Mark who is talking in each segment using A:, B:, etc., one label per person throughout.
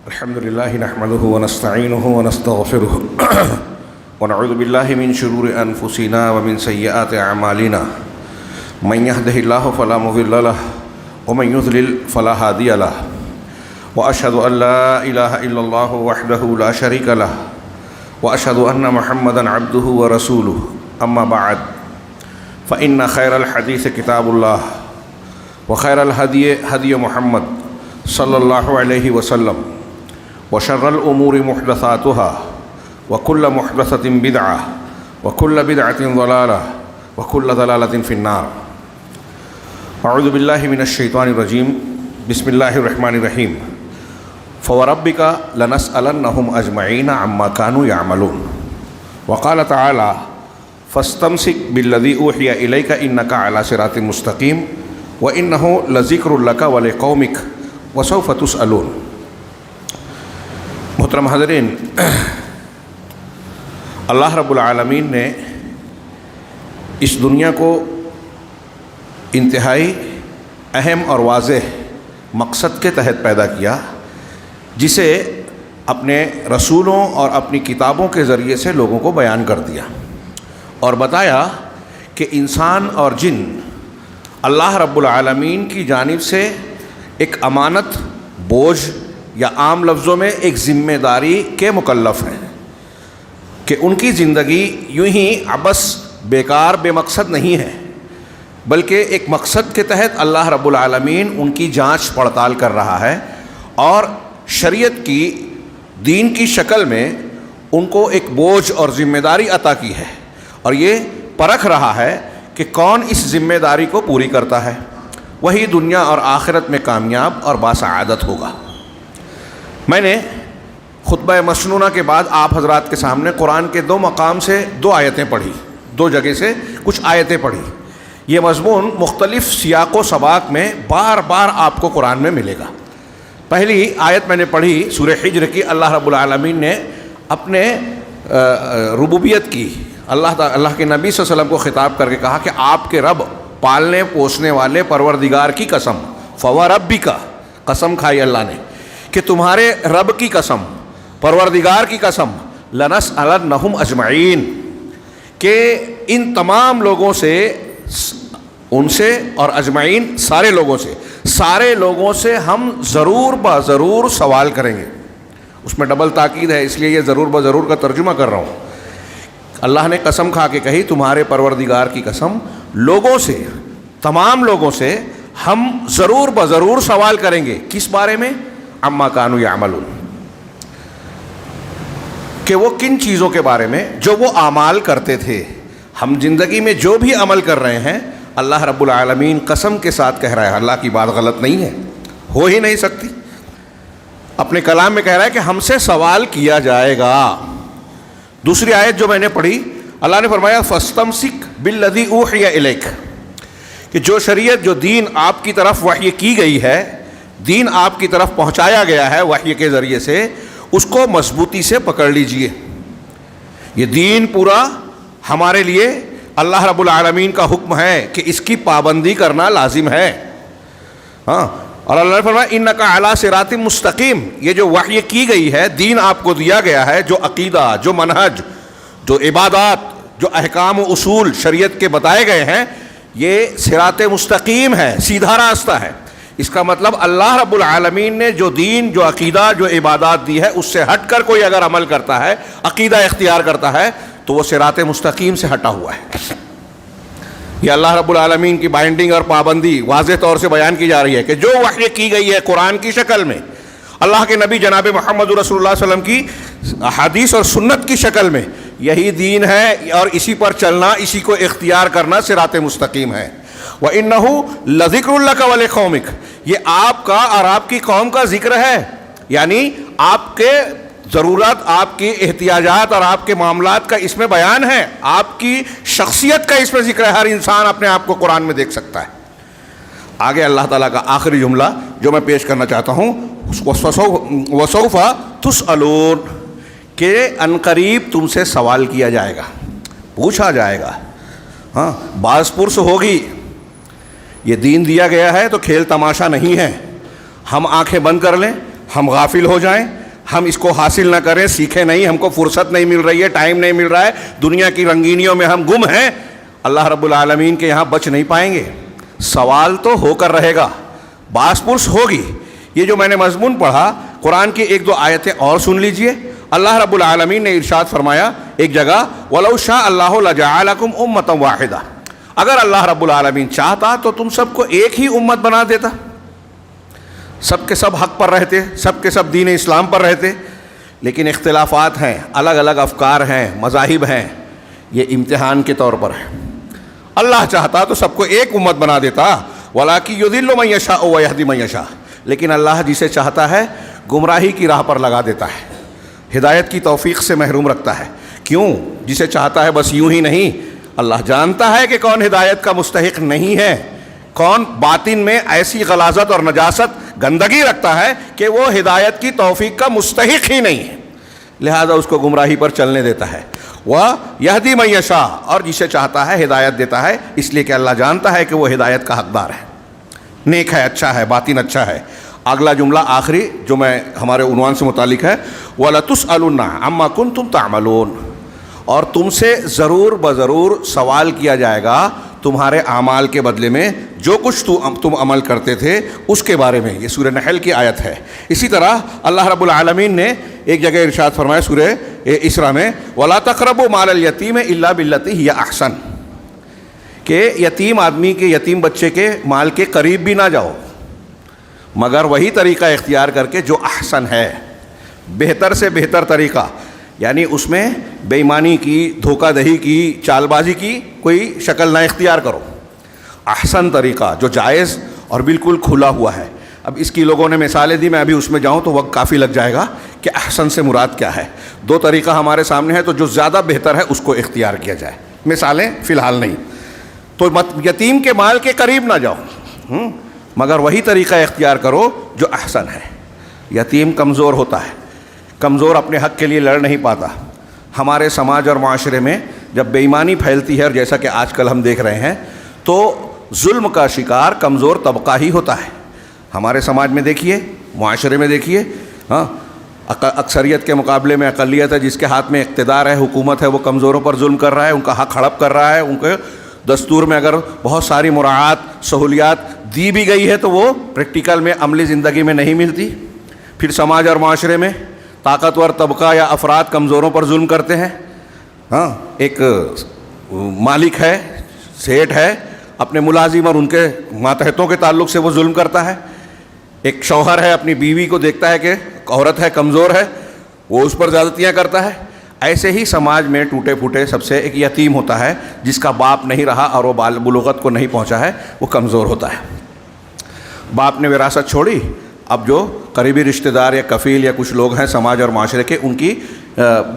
A: الحمد لله نحمده ونستعينه ونستغفره ونعوذ بالله من شرور أنفسنا ومن سيئات أعمالنا من يهده الله فلا مضل له ومن يضلل فلا هادي له وأشهد أن لا إله إلا الله وحده لا شريك له وأشهد أن محمدا عبده ورسوله أما بعد فإن خير الحديث كتاب الله وخير الهدي هدي محمد صلى الله عليه وسلم وشر الأمور محدثاتها وكل محدثة بدعة وكل بدعة ضلالة وكل ضلالة في النار. أعوذ بالله من الشيطان الرجيم. بسم الله الرحمن الرحيم. فوربك لنسألنهم أجمعين عما كانوا يعملون. وقال تعالى فاستمسك بالذي أوحي إليك إنك على صراط مستقيم وإنه لذكر لك ولقومك وسوف تسألون. محترم حاضرین، اللہ رب العالمین نے اس دنیا کو انتہائی اہم اور واضح مقصد کے تحت پیدا کیا، جسے اپنے رسولوں اور اپنی کتابوں کے ذریعے سے لوگوں کو بیان کر دیا اور بتایا کہ انسان اور جن اللہ رب العالمین کی جانب سے ایک امانت، بوجھ یا عام لفظوں میں ایک ذمہ داری کے مکلف ہیں کہ ان کی زندگی یوں ہی عبث، بیکار، بے مقصد نہیں ہے، بلکہ ایک مقصد کے تحت اللہ رب العالمین ان کی جانچ پڑتال کر رہا ہے اور شریعت کی، دین کی شکل میں ان کو ایک بوجھ اور ذمہ داری عطا کی ہے، اور یہ پرکھ رہا ہے کہ کون اس ذمہ داری کو پوری کرتا ہے، وہی دنیا اور آخرت میں کامیاب اور باسعادت ہوگا. میں نے خطبہ مسنونہ کے بعد آپ حضرات کے سامنے قرآن کے 2 مقام سے 2 آیتیں پڑھی، 2 جگہ سے کچھ آیتیں پڑھی. یہ مضمون مختلف سیاق و سباق میں بار بار آپ کو قرآن میں ملے گا. پہلی آیت میں نے پڑھی سورہ حجر کی. اللہ رب العالمین نے اپنے ربوبیت کی، اللہ کے نبی صلی اللہ علیہ وسلم کو خطاب کر کے کہا کہ آپ کے رب، پالنے پوسنے والے پروردگار کی قسم، فوربک، قسم کھائی اللہ نے کہ تمہارے رب کی قسم، پروردگار کی قسم، لنسألنہم اجمعین، کہ ان تمام لوگوں سے، ان سے اور اجمعین سارے لوگوں سے ہم ضرور ضرور سوال کریں گے. اس میں ڈبل تاکید ہے، اس لیے یہ ضرور ضرور کا ترجمہ کر رہا ہوں. اللہ نے قسم کھا کے کہی، تمہارے پروردگار کی قسم، لوگوں سے، تمام لوگوں سے ہم ضرور سوال کریں گے. کس بارے میں؟ عما کانوا یعملون، کہ وہ کن چیزوں کے بارے میں جو وہ اعمال کرتے تھے. ہم زندگی میں جو بھی عمل کر رہے ہیں، اللہ رب العالمین قسم کے ساتھ کہہ رہا ہے، اللہ کی بات غلط نہیں ہے، ہو ہی نہیں سکتی. اپنے کلام میں کہہ رہا ہے کہ ہم سے سوال کیا جائے گا. دوسری آیت جو میں نے پڑھی، اللہ نے فرمایا فاستمسک بالذی اوحی الیک، کہ جو شریعت، جو دین آپ کی طرف وحی کی گئی ہے، دین آپ کی طرف پہنچایا گیا ہے وحی کے ذریعے سے، اس کو مضبوطی سے پکڑ لیجئے. یہ دین پورا ہمارے لیے اللہ رب العالمین کا حکم ہے کہ اس کی پابندی کرنا لازم ہے. اور اللہ نے فرمایا انک علی صراط مستقیم، یہ جو وحی کی گئی ہے، دین آپ کو دیا گیا ہے، جو عقیدہ، جو منہج، جو عبادات، جو احکام و اصول شریعت کے بتائے گئے ہیں، یہ صراط مستقیم ہے، سیدھا راستہ ہے. اس کا مطلب اللہ رب العالمین نے جو دین، جو عقیدہ، جو عبادات دی ہے، اس سے ہٹ کر کوئی اگر عمل کرتا ہے، عقیدہ اختیار کرتا ہے، تو وہ صراط مستقیم سے ہٹا ہوا ہے. یہ اللہ رب العالمین کی بائنڈنگ اور پابندی واضح طور سے بیان کی جا رہی ہے کہ جو وحی کی گئی ہے قرآن کی شکل میں، اللہ کے نبی جناب محمد رسول اللہ صلی اللہ علیہ وسلم کی حدیث اور سنت کی شکل میں، یہی دین ہے اور اسی پر چلنا، اسی کو اختیار کرنا صراط مستقیم ہے. وَإِنَّهُ لَذِكْرٌ لَكَ وَلِقَوْمِكَ، یہ آپ کا اور آپ کی قوم کا ذکر ہے، یعنی آپ کے ضرورت، آپ کی احتیاجات اور آپ کے معاملات کا اس میں بیان ہے، آپ کی شخصیت کا اس میں ذکر ہے. ہر انسان اپنے آپ کو قرآن میں دیکھ سکتا ہے. آگے اللہ تعالیٰ کا آخری جملہ جو میں پیش کرنا چاہتا ہوں، وَسَوْفَ تُسْأَلُونَ، کہ عنقریب تم سے سوال کیا جائے گا، پوچھا جائے گا. باز پرس ہوگی. یہ دین دیا گیا ہے تو کھیل تماشا نہیں ہے. ہم آنکھیں بند کر لیں، ہم غافل ہو جائیں, ہم اس کو حاصل نہ کریں, سیکھیں نہیں, ہم کو فرصت نہیں مل رہی ہے, ٹائم نہیں مل رہا ہے, دنیا کی رنگینیوں میں ہم گم ہیں, اللہ رب العالمین کے یہاں بچ نہیں پائیں گے. سوال تو ہو کر رہے گا, باس پرس ہوگی. یہ جو میں نے مضمون پڑھا, قرآن کی ایک دو آیتیں اور سن لیجئے. اللہ رب العالمین نے ارشاد فرمایا ایک جگہ, وَلَوْ شَاءَ اللَّهُ لَجَعَلَكُمْ أُمَّةً وَاحِدَةً, اگر اللہ رب العالمین چاہتا تو تم سب کو ایک ہی امت بنا دیتا, سب کے سب حق پر رہتے, سب کے سب دین اسلام پر رہتے. لیکن اختلافات ہیں, الگ الگ افکار ہیں, مذاہب ہیں, یہ امتحان کے طور پر ہے. اللہ چاہتا تو سب کو ایک امت بنا دیتا, وَلَٰكِن يُضِلُّ مَن يَشَاءُ وَيَهْدِي مَن يَشَاءُ, لیکن اللہ جسے چاہتا ہے گمراہی کی راہ پر لگا دیتا ہے, ہدایت کی توفیق سے محروم رکھتا ہے. کیوں؟ جسے چاہتا ہے بس یوں ہی نہیں, اللہ جانتا ہے کہ کون ہدایت کا مستحق نہیں ہے, کون باطن میں ایسی غلاظت اور نجاست گندگی رکھتا ہے کہ وہ ہدایت کی توفیق کا مستحق ہی نہیں ہے, لہذا اس کو گمراہی پر چلنے دیتا ہے. وَيَهْدِي مَن يَشَاءُ, اور جسے چاہتا ہے ہدایت دیتا ہے, اس لیے کہ اللہ جانتا ہے کہ وہ ہدایت کا حقدار ہے, نیک ہے, اچھا ہے, باطن اچھا ہے. اگلا جملہ آخری جو میں ہمارے عنوان سے متعلق ہے, وَلَتُسْأَلُنَّ عَمَّا كُنتُمْ تَعْمَلُونَ, اور تم سے ضرور بضرور سوال کیا جائے گا تمہارے اعمال کے بدلے میں, جو کچھ تم عمل کرتے تھے اس کے بارے میں. یہ سورہ نحل کی آیت ہے. اسی طرح اللہ رب العالمین نے ایک جگہ ارشاد فرمایا سورہ اسراء میں, وَلَا تَقْرَبُوا مَالَ الْيَتِيمِ إِلَّا بِالَّتِي هِيَ أَحْسَنُ, کہ یتیم آدمی کے, یتیم بچے کے مال کے قریب بھی نہ جاؤ مگر وہی طریقہ اختیار کر کے جو احسن ہے, بہتر سے بہتر طریقہ, یعنی اس میں بے ایمانی کی, دھوکہ دہی کی, چال بازی کی کوئی شکل نہ اختیار کرو. احسن طریقہ جو جائز اور بالکل کھلا ہوا ہے. اب اس کی لوگوں نے مثالیں دی, میں ابھی اس میں جاؤں تو وقت کافی لگ جائے گا کہ احسن سے مراد کیا ہے. دو طریقہ ہمارے سامنے ہے, تو جو زیادہ بہتر ہے اس کو اختیار کیا جائے. مثالیں فی الحال نہیں. تو یتیم کے مال کے قریب نہ جاؤ مگر وہی طریقہ اختیار کرو جو احسن ہے. یتیم کمزور ہوتا ہے, کمزور اپنے حق کے لیے لڑ نہیں پاتا. ہمارے سماج اور معاشرے میں جب بے ایمانی پھیلتی ہے, اور جیسا کہ آج کل ہم دیکھ رہے ہیں, تو ظلم کا شکار کمزور طبقہ ہی ہوتا ہے. ہمارے سماج میں دیکھیے, معاشرے میں دیکھیے, ہاں, اکثریت کے مقابلے میں اقلیت ہے, جس کے ہاتھ میں اقتدار ہے, حکومت ہے, وہ کمزوروں پر ظلم کر رہا ہے, ان کا حق ہڑپ کر رہا ہے. ان کے دستور میں اگر بہت ساری مراعات, سہولیات دی بھی گئی ہے تو وہ پریکٹیکل میں, عملی زندگی میں نہیں ملتی. پھر سماج اور معاشرے میں طاقتور طبقہ یا افراد کمزوروں پر ظلم کرتے ہیں. ہاں, ایک مالک ہے, سیٹ ہے, اپنے ملازم اور ان کے ماتحتوں کے تعلق سے وہ ظلم کرتا ہے. ایک شوہر ہے, اپنی بیوی کو دیکھتا ہے کہ عورت ہے, کمزور ہے, وہ اس پر زیادتیاں کرتا ہے. ایسے ہی سماج میں ٹوٹے پھوٹے سب سے ایک یتیم ہوتا ہے, جس کا باپ نہیں رہا اور وہ بلوغت کو نہیں پہنچا ہے, وہ کمزور ہوتا ہے. باپ نے وراثت چھوڑی, اب جو قریبی رشتہ دار یا کفیل یا کچھ لوگ ہیں سماج اور معاشرے کے, ان کی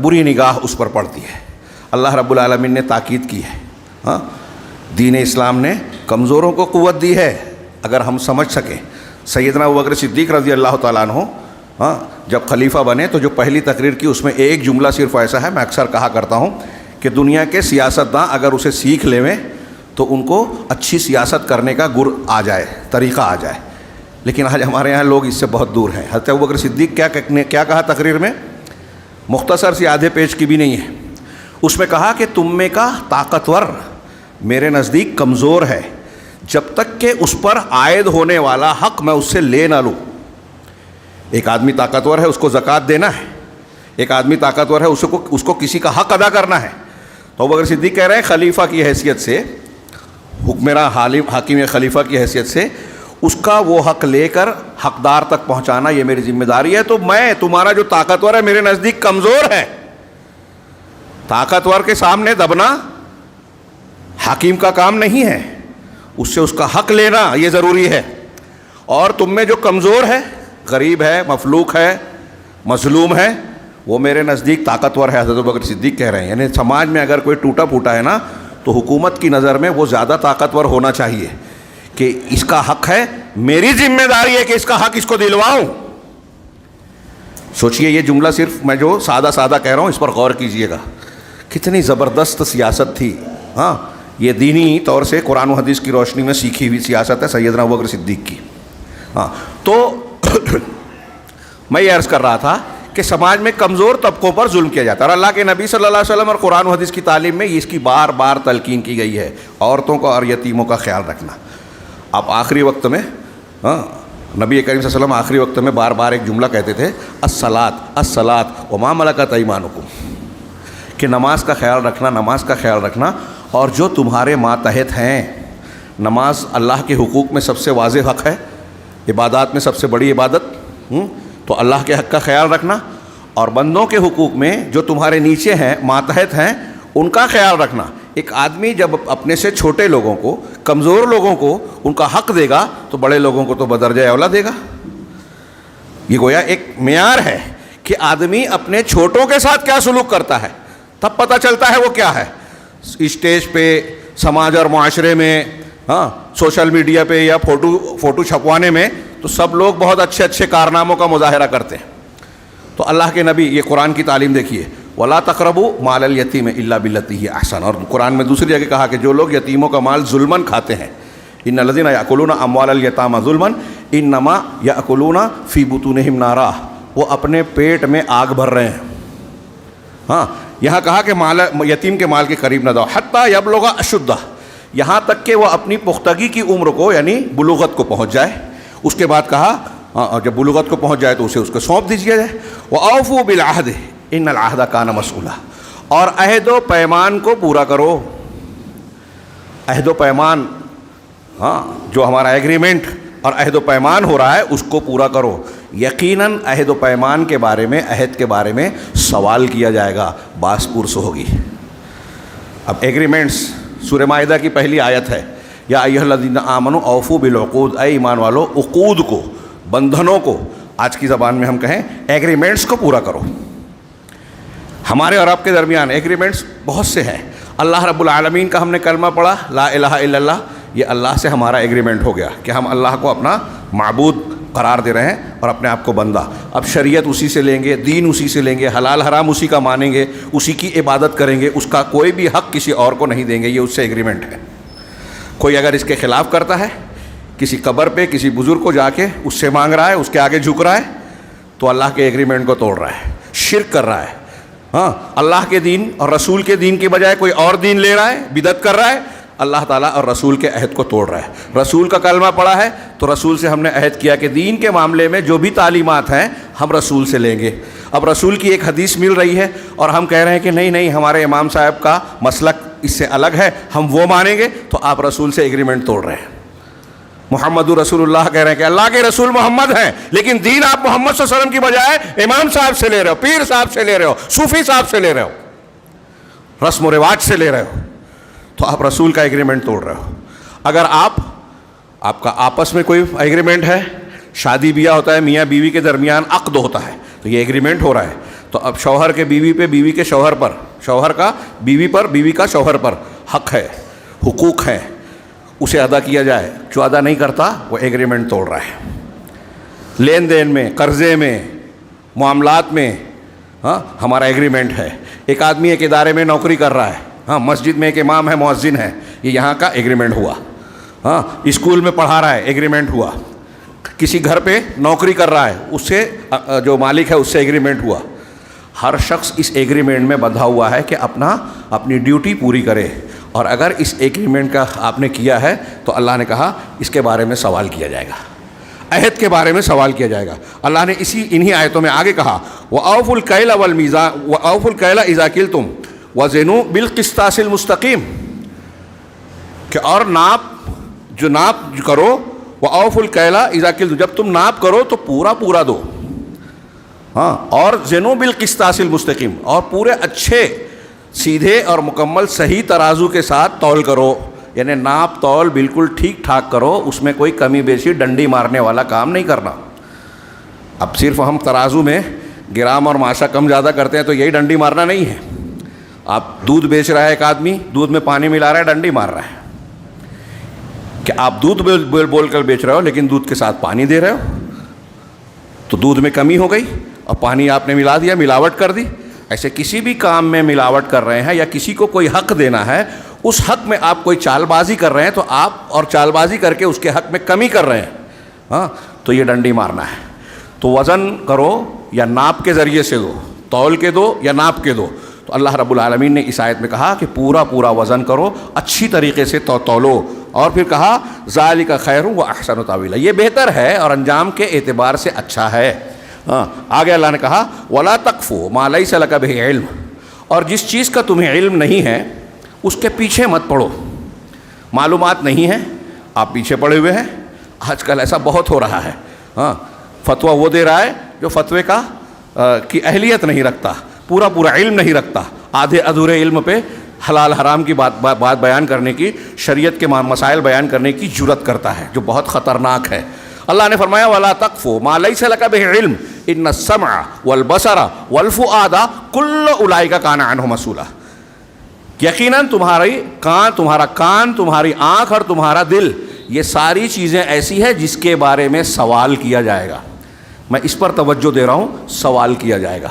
A: بری نگاہ اس پر پڑتی ہے. اللہ رب العالمین نے تاکید کی ہے. ہاں, دین اسلام نے کمزوروں کو قوت دی ہے, اگر ہم سمجھ سکیں. سیدنا ابوبکر صدیق رضی اللہ تعالیٰ عنہ, ہاں, جب خلیفہ بنے تو جو پہلی تقریر کی اس میں ایک جملہ صرف ایسا ہے, میں اکثر کہا کرتا ہوں کہ دنیا کے سیاستداں اگر اسے سیکھ لیں تو ان کو اچھی سیاست کرنے کا گر آ جائے, طریقہ آ جائے. لیکن آج ہمارے یہاں لوگ اس سے بہت دور ہیں. حضرت ابوبکر صدیق کیا کہا تقریر میں, مختصر سی آدھے پیج کی بھی نہیں ہے. اس میں کہا کہ تم میں کا طاقتور میرے نزدیک کمزور ہے, جب تک کہ اس پر عائد ہونے والا حق میں اس سے لے نہ لوں. ایک آدمی طاقتور ہے, اس کو زکوٰۃ دینا ہے. ایک آدمی طاقتور ہے, اس کو کسی کا حق ادا کرنا ہے. تو ابوبکر صدیق کہہ رہے ہیں خلیفہ کی حیثیت سے, میرا حاکم خلیفہ کی حیثیت سے اس کا وہ حق لے کر حقدار تک پہنچانا یہ میری ذمہ داری ہے. تو میں, تمہارا جو طاقتور ہے میرے نزدیک کمزور ہے. طاقتور کے سامنے دبنا حاکم کا کام نہیں ہے, اس سے اس کا حق لینا یہ ضروری ہے. اور تم میں جو کمزور ہے, غریب ہے, مفلوق ہے, مظلوم ہے, وہ میرے نزدیک طاقتور ہے. حضرت ابوبکر صدیق کہہ رہے ہیں, یعنی سماج میں اگر کوئی ٹوٹا پھوٹا ہے نا, تو حکومت کی نظر میں وہ زیادہ طاقتور ہونا چاہیے کہ اس کا حق ہے, میری ذمہ داری ہے کہ اس کا حق اس کو دلواؤں. سوچئے, یہ جملہ صرف میں جو سادہ کہہ رہا ہوں, اس پر غور کیجئے گا, کتنی زبردست سیاست تھی. ہاں, یہ دینی طور سے قرآن و حدیث کی روشنی میں سیکھی ہوئی سیاست ہے سیدنا ابوبکر صدیق کی. ہاں, تو میں یہ عرض کر رہا تھا کہ سماج میں کمزور طبقوں پر ظلم کیا جاتا ہے، اور اللہ کے نبی صلی اللہ علیہ وسلم اور قرآن و حدیث کی تعلیم میں اس کی بار بار تلقین کی گئی ہے، عورتوں کو اور یتیموں کا خیال رکھنا۔ آپ آخری وقت میں نبی کریم صلی اللہ علیہ وسلم آخری وقت میں بار بار ایک جملہ کہتے تھے، الصلاۃ الصلاۃ وما ملکت ایمانکم، کہ نماز کا خیال رکھنا، نماز کا خیال رکھنا، اور جو تمہارے ماتحت ہیں۔ نماز اللہ کے حقوق میں سب سے واضح حق ہے، عبادات میں سب سے بڑی عبادت، تو اللہ کے حق کا خیال رکھنا، اور بندوں کے حقوق میں جو تمہارے نیچے ہیں، ماتحت ہیں، ان کا خیال رکھنا۔ ایک آدمی جب اپنے سے چھوٹے لوگوں کو، کمزور لوگوں کو ان کا حق دے گا تو بڑے لوگوں کو تو بدرجہ اولا دے گا۔ یہ گویا ایک معیار ہے کہ آدمی اپنے چھوٹوں کے ساتھ کیا سلوک کرتا ہے، تب پتہ چلتا ہے وہ کیا ہے۔ اسٹیج پہ، سماج اور معاشرے میں، سوشل میڈیا پہ یا فوٹو چھپوانے میں تو سب لوگ بہت اچھے اچھے کارناموں کا مظاہرہ کرتے ہیں، تو اللہ کے نبی یہ قرآن کی تعلیم دیکھیے، وَلَا تَقْرَبُوا مَالَ الْيَتِيمِ إِلَّا بِالَّتِي هِيَ أَحْسَنُ، اور قرآن میں دوسری جگہ کہا کہ جو لوگ یتیموں کا مال ظلماً کھاتے ہیں، إِنَّ الَّذِينَ يَأْكُلُونَ أَمْوَالَ الْيَتَامَى ظُلْمًا إِنَّمَا يَأْكُلُونَ فِي بُطُونِهِمْ نَارًا، وہ اپنے پیٹ میں آگ بھر رہے ہیں۔ یہاں کہا کہ یتیم کے مال کے قریب نہ جاؤ، حتیٰ یبلغ اشدہ، یہاں تک کہ وہ اپنی پختگی کی عمر کو یعنی بلوغت کو پہنچ جائے۔ اس کے بعد کہا جب بلوغت کو پہنچ جائے تو اسے اس کو سونپ دیجیے جائے۔ وَأَوْفُوا بِالْعَهْدِ إِنَّ الْعَهْدَ كَانَ مَسْئُولًا، اور عہد و پیمان کو پورا کرو۔ عہد و پیمان، جو ہمارا ایگریمنٹ اور عہد و پیمان ہو رہا ہے اس کو پورا کرو۔ یقیناً عہد و پیمان کے بارے میں، عہد کے بارے میں سوال کیا جائے گا، باس پرس ہوگی۔ اب ایگریمنٹس، سورہ مائدہ کی پہلی آیت ہے، یا ایھا الذین آمنوا اوفوا بالعقود، اے ایمان والو عقود کو، بندھنوں کو، آج کی زبان میں ہم کہیں ایگریمنٹس کو پورا کرو۔ ہمارے اور آپ کے درمیان ایگریمنٹس بہت سے ہیں۔ اللہ رب العالمین کا ہم نے کلمہ پڑھا، لا الہ الا اللہ، یہ اللہ سے ہمارا ایگریمنٹ ہو گیا کہ ہم اللہ کو اپنا معبود قرار دے رہے ہیں اور اپنے آپ کو بندہ۔ اب شریعت اسی سے لیں گے، دین اسی سے لیں گے، حلال حرام اسی کا مانیں گے، اسی کی عبادت کریں گے، اس کا کوئی بھی حق کسی اور کو نہیں دیں گے، یہ اس سے ایگریمنٹ ہے۔ کوئی اگر اس کے خلاف کرتا ہے، کسی قبر پہ کسی بزرگ کو جا کے اس سے مانگ رہا ہے، اس کے آگے جھک رہا ہے، تو اللہ کے ایگریمنٹ کو توڑ رہا ہے، شرک کر رہا ہے۔ اللہ کے دین اور رسول کے دین کی بجائے کوئی اور دین لے رہا ہے، بدعت کر رہا ہے، اللہ تعالیٰ اور رسول کے عہد کو توڑ رہا ہے۔ رسول کا کلمہ پڑھا ہے تو رسول سے ہم نے عہد کیا کہ دین کے معاملے میں جو بھی تعلیمات ہیں ہم رسول سے لیں گے۔ اب رسول کی ایک حدیث مل رہی ہے اور ہم کہہ رہے ہیں کہ نہیں نہیں، ہمارے امام صاحب کا مسلک اس سے الگ ہے، ہم وہ مانیں گے، تو آپ رسول سے ایگریمنٹ توڑ رہے ہیں۔ محمد رسول اللہ کہہ رہے ہیں کہ اللہ کے رسول محمد ہیں، لیکن دین آپ محمد صلی اللہ علیہ وسلم کی بجائے امام صاحب سے لے رہے ہو، پیر صاحب سے لے رہے ہو، صوفی صاحب سے لے رہے ہو، رسم و رواج سے لے رہے ہو، تو آپ رسول کا ایگریمنٹ توڑ رہے ہو۔ اگر آپ کا آپس میں کوئی ایگریمنٹ ہے، شادی بیاہ ہوتا ہے، میاں بیوی کے درمیان عقد ہوتا ہے، تو یہ ایگریمنٹ ہو رہا ہے، تو اب شوہر کے بیوی پہ، بیوی کے شوہر پر، شوہر کا بیوی پر، بیوی کا شوہر پر حق ہے، حقوق ہیں، اسے ادا کیا جائے۔ جو ادا نہیں کرتا وہ ایگریمنٹ توڑ رہا ہے۔ لین دین میں، قرضے میں، معاملات میں ہمارا ایگریمنٹ ہے۔ ایک آدمی ایک ادارے میں نوکری کر رہا ہے، مسجد میں ایک امام ہے، مؤذن ہے، یہ یہاں کا ایگریمنٹ ہوا۔ اسکول میں پڑھا رہا ہے، ایگریمنٹ ہوا۔ کسی گھر پہ نوکری کر رہا ہے، اس سے جو مالک ہے اس سے ایگریمنٹ ہوا۔ ہر شخص اس ایگریمنٹ میں بندھا ہوا ہے کہ اپنی ڈیوٹی پوری کرے، اور اگر اس ایگریمنٹ کا آپ نے کیا ہے تو اللہ نے کہا اس کے بارے میں سوال کیا جائے گا، عہد کے بارے میں سوال کیا جائے گا۔ اللہ نے انہی آیتوں میں آگے کہا وَأَوْفُوا الْكَيْلَ وَالْمِيزَانَ وَأَوْفُوا الْكَيْلَ إِذَا كِلْتُمْ وَزِنُوا بِالْقِسْطَاسِ الْمُسْتَقِيمِ، کہ اور ناپ کرو، وَأَوْفُوا الْكَيْلَ إِذَا كِلْتُمْ، جب تم ناپ کرو تو پورا دو، اور زِنُوا بِالْقِسْطَاسِ الْمُسْتَقِيمِ، اور پورے اچھے سیدھے اور مکمل صحیح ترازو کے ساتھ تول کرو، یعنی ناپ تول بالکل ٹھیک ٹھاک کرو، اس میں کوئی کمی بیشی ڈنڈی مارنے والا کام نہیں کرنا۔ اب صرف ہم ترازو میں گرام اور ماشا کم زیادہ کرتے ہیں تو یہی ڈنڈی مارنا نہیں ہے۔ آپ دودھ بیچ رہا ہے ایک آدمی، دودھ میں پانی ملا رہا ہے، ڈنڈی مار رہا ہے کہ آپ دودھ بول کر بیچ رہے ہو لیکن دودھ کے ساتھ پانی دے رہے ہو، تو دودھ میں کمی ہو گئی اور پانی آپ نے ملا دیا، ملاوٹ کر دی۔ ایسے کسی بھی کام میں ملاوٹ کر رہے ہیں یا کسی کو کوئی حق دینا ہے، اس حق میں آپ کوئی چال بازی کر رہے ہیں تو آپ اور چال بازی کر کے اس کے حق میں کمی کر رہے ہیں، تو یہ ڈنڈی مارنا ہے۔ تو وزن کرو یا ناپ کے ذریعے سے دو، تول کے دو یا ناپ کے دو. تو اللہ رب العالمین نے اس آیت میں کہا کہ پورا پورا وزن کرو، اچھی طریقے سے تولو، اور پھر کہا ذالک خیر و احسن تاویلا، یہ بہتر ہے اور انجام کے اعتبار سے اچھا ہے. آگے اللہ نے کہا ولا تقف ما لیس لک بہ علم، اور جس چیز کا تمہیں علم نہیں ہے اس کے پیچھے مت پڑو. معلومات نہیں ہے، آپ پیچھے پڑے ہوئے ہیں. آج کل ایسا بہت ہو رہا ہے. فتویٰ وہ دے رہا ہے جو فتوے کی اہلیت نہیں رکھتا، پورا پورا علم نہیں رکھتا، آدھے ادھورے علم پہ حلال حرام کی بات بیان کرنے کی، شریعت کے مسائل بیان کرنے کی جرت کرتا ہے، جو بہت خطرناک ہے. اللہ نے فرمایا وَلَا تَقْفُ مَا لَيْسَ لَكَ بِهِ عِلْمٌ إِنَّ السَّمْعَ وَالْبَصَرَ وَالْفُؤَادَ كُلُّ أُولَٰئِكَ كَانَ عَنْهُ مسؤولا. یقیناً تمہارا کان، تمہاری آنکھ اور تمہارا دل، یہ ساری چیزیں ایسی ہیں جس کے بارے میں سوال کیا جائے گا. میں اس پر توجہ دے رہا ہوں، سوال کیا جائے گا.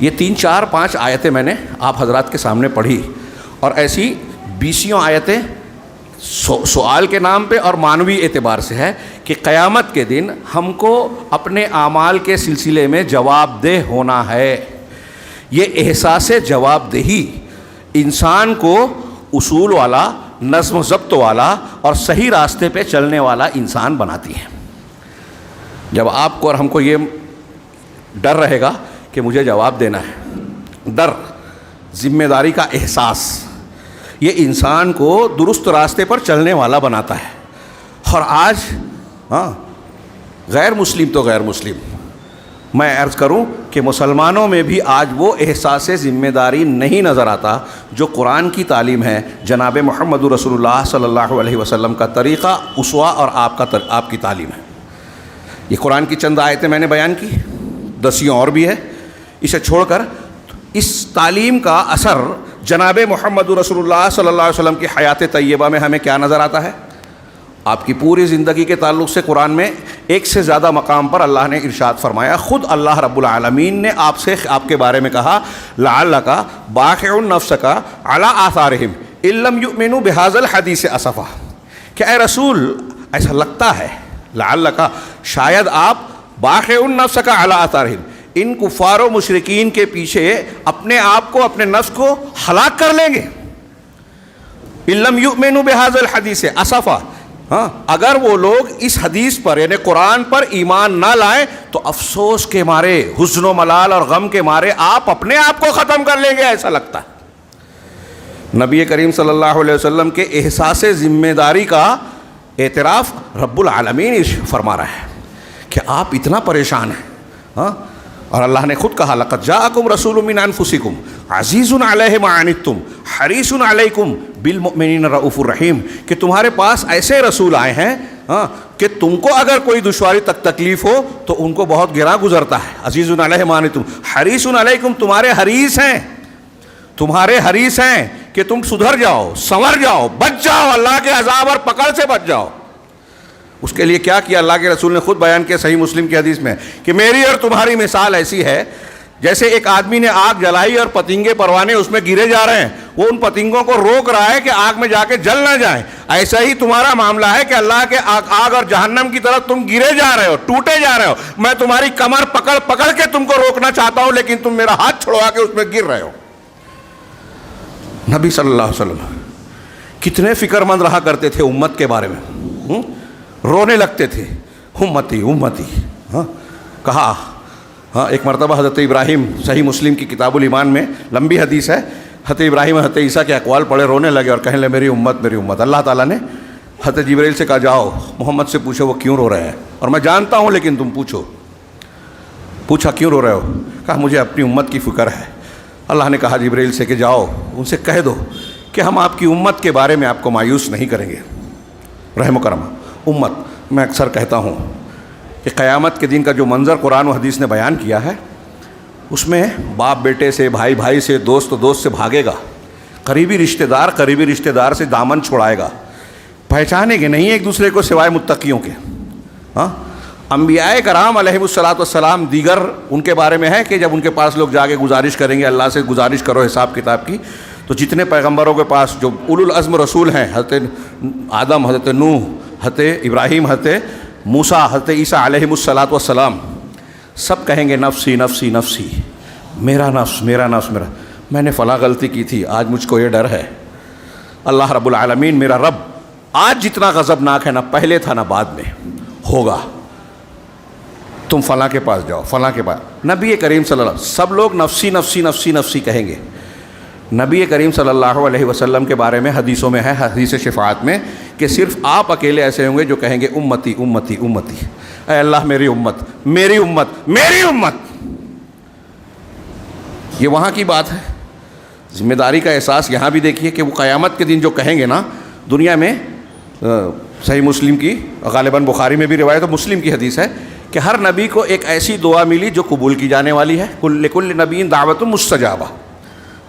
A: یہ 3 4 5 آیتیں میں نے آپ حضرات کے سامنے پڑھی، اور ایسی 20 آیتیں سوال کے نام پہ اور معنوی اعتبار سے ہے کہ قیامت کے دن ہم کو اپنے اعمال کے سلسلے میں جواب دہ ہونا ہے. یہ احساس جواب دہی انسان کو اصول والا، نظم و ضبط والا اور صحیح راستے پہ چلنے والا انسان بناتی ہے. جب آپ کو اور ہم کو یہ ڈر رہے گا کہ مجھے جواب دینا ہے، ڈر، ذمہ داری کا احساس، یہ انسان کو درست راستے پر چلنے والا بناتا ہے. اور آج غیر مسلم تو غیر مسلم، میں عرض کروں کہ مسلمانوں میں بھی آج وہ احساس ذمہ داری نہیں نظر آتا جو قرآن کی تعلیم ہے، جناب محمد رسول اللہ صلی اللہ علیہ وسلم کا طریقہ، اسوہ اور آپ کی تعلیم ہے. یہ قرآن کی چند آیتیں میں نے بیان کی، 10 اور بھی ہے. اسے چھوڑ کر اس تعلیم کا اثر جناب محمد رسول اللہ صلی اللہ علیہ وسلم کی حیات طیبہ میں ہمیں کیا نظر آتا ہے؟ آپ کی پوری زندگی کے تعلق سے قرآن میں 1 سے زیادہ مقام پر اللہ نے ارشاد فرمایا. خود اللہ رب العالمین نے آپ کے بارے میں کہا لعلک باخع نفسک علی آثارہم ان لم یؤمنوا بہذا الحدیث اسفا، کہ اے رسول ایسا لگتا ہے، لعلک شاید آپ باخع نفسک علی آثارہم، ان کفار و مشرکین کے پیچھے اپنے آپ کو، اپنے نفس کو ہلاک کر لیں گے. ان لم یؤمنوا بہذا الحدیث اسفا، اگر وہ لوگ اس حدیث پر یعنی قرآن پر ایمان نہ لائیں تو افسوس کے مارے، حزن و ملال اور غم کے مارے آپ اپنے آپ کو ختم کر لیں گے، ایسا لگتا ہے. نبی کریم صلی اللہ علیہ وسلم کے احساس ذمہ داری کا اعتراف رب العالمین فرما رہا ہے کہ آپ اتنا پریشان ہیں. اور اللہ نے خود کہا لقد جاءکم رسول من انفسکم عزیز علیہ ما عنتم حریص علیکم بالمؤمنین رؤوف الرحیم، کہ تمہارے پاس ایسے رسول آئے ہیں کہ تم کو اگر کوئی دشواری تکلیف ہو تو ان کو بہت گراں گزرتا ہے. عزیز علیہ ما عنتم حریص علیکم، تمہارے حریص ہیں کہ تم سدھر جاؤ، سنور جاؤ، بچ جاؤ، اللہ کے عذاب اور پکڑ سے بچ جاؤ. اس کے لیے کیا کیا؟ اللہ کے رسول نے خود بیان کیا صحیح مسلم کی حدیث میں کہ میری اور تمہاری مثال ایسی ہے جیسے ایک آدمی نے آگ جلائی اور پتنگے پروانے اس میں گرے جا رہے ہیں، وہ ان پتنگوں کو روک رہا ہے کہ آگ میں جا کے جل نہ جائیں. ایسا ہی تمہارا معاملہ ہے کہ اللہ کے آگ اور جہنم کی طرف تم گرے جا رہے ہو، ٹوٹے جا رہے ہو. میں تمہاری کمر پکڑ کے تم کو روکنا چاہتا ہوں، لیکن تم میرا ہاتھ چھڑوا کے اس میں گر رہے ہو. نبی صلی اللہ علیہ وسلم کتنے فکر مند رہا کرتے تھے امت کے بارے میں، رونے لگتے تھے امتی امتی. کہا ایک مرتبہ حضرت ابراہیم، صحیح مسلم کی کتاب الایمان میں لمبی حدیث ہے، حضرت ابراہیم حضرت عیسیٰ کے اقوال پڑھے، رونے لگے اور کہنے لگے میری امت میری امت. اللہ تعالیٰ نے حضرت جبرائیل سے کہا جاؤ محمد سے پوچھو وہ کیوں رو رہے ہیں، اور میں جانتا ہوں لیکن تم پوچھو. پوچھا کیوں رو رہے ہو؟ کہا مجھے اپنی امت کی فکر ہے. اللہ نے کہا جبرائیل سے کہ جاؤ ان سے کہہ دو کہ ہم آپ کی امت کے بارے میں آپ کو مایوس نہیں کریں گے. رحم و کرم امت، میں اکثر کہتا ہوں کہ قیامت کے دن کا جو منظر قرآن و حدیث نے بیان کیا ہے اس میں باپ بیٹے سے، بھائی بھائی سے، دوست دوست سے بھاگے گا، قریبی رشتہ دار سے دامن چھڑائے گا، پہچانے گے نہیں ایک دوسرے کو سوائے متقیوں کے. انبیاء کرام علیہ السلام دیگر ان کے بارے میں ہے کہ جب ان کے پاس لوگ جا کے گزارش کریں گے اللہ سے گزارش کرو حساب کتاب کی، تو جتنے پیغمبروں کے پاس جو اولو العزم رسول ہیں، حضرت آدم، حضرت نوح، حضرت ابراہیم، حضرت موسیٰ، حضرت عیسیٰ علیہ الصلاۃ والسلام، سب کہیں گے نفسی نفسی نفسی، میرا نفس میرا نفس میرا، میں نے فلاں غلطی کی تھی، آج مجھ کو یہ ڈر ہے۔ اللہ رب العالمین میرا رب آج جتنا غضبناک ہے نہ پہلے تھا نہ بعد میں ہوگا، تم فلاں کے پاس جاؤ، فلاں کے پاس۔ نبی کریم صلی اللہ علیہ وسلم، سب لوگ نفسی نفسی نفسی نفسی کہیں گے۔ نبی کریم صلی اللہ علیہ وسلم کے بارے میں حدیثوں میں ہے، حدیث شفاعت میں، کہ صرف آپ اکیلے ایسے ہوں گے جو کہیں گے امتی امتی امتی، اے اللہ میری امت میری امت میری امت۔ یہ وہاں کی بات ہے، ذمہ داری کا احساس یہاں بھی دیکھیے کہ وہ قیامت کے دن جو کہیں گے نا، دنیا میں صحیح مسلم کی، غالباً بخاری میں بھی روایت اور مسلم کی حدیث ہے کہ ہر نبی کو ایک ایسی دعا ملی جو قبول کی جانے والی ہے، لکل نبی دعوت مستجابہ،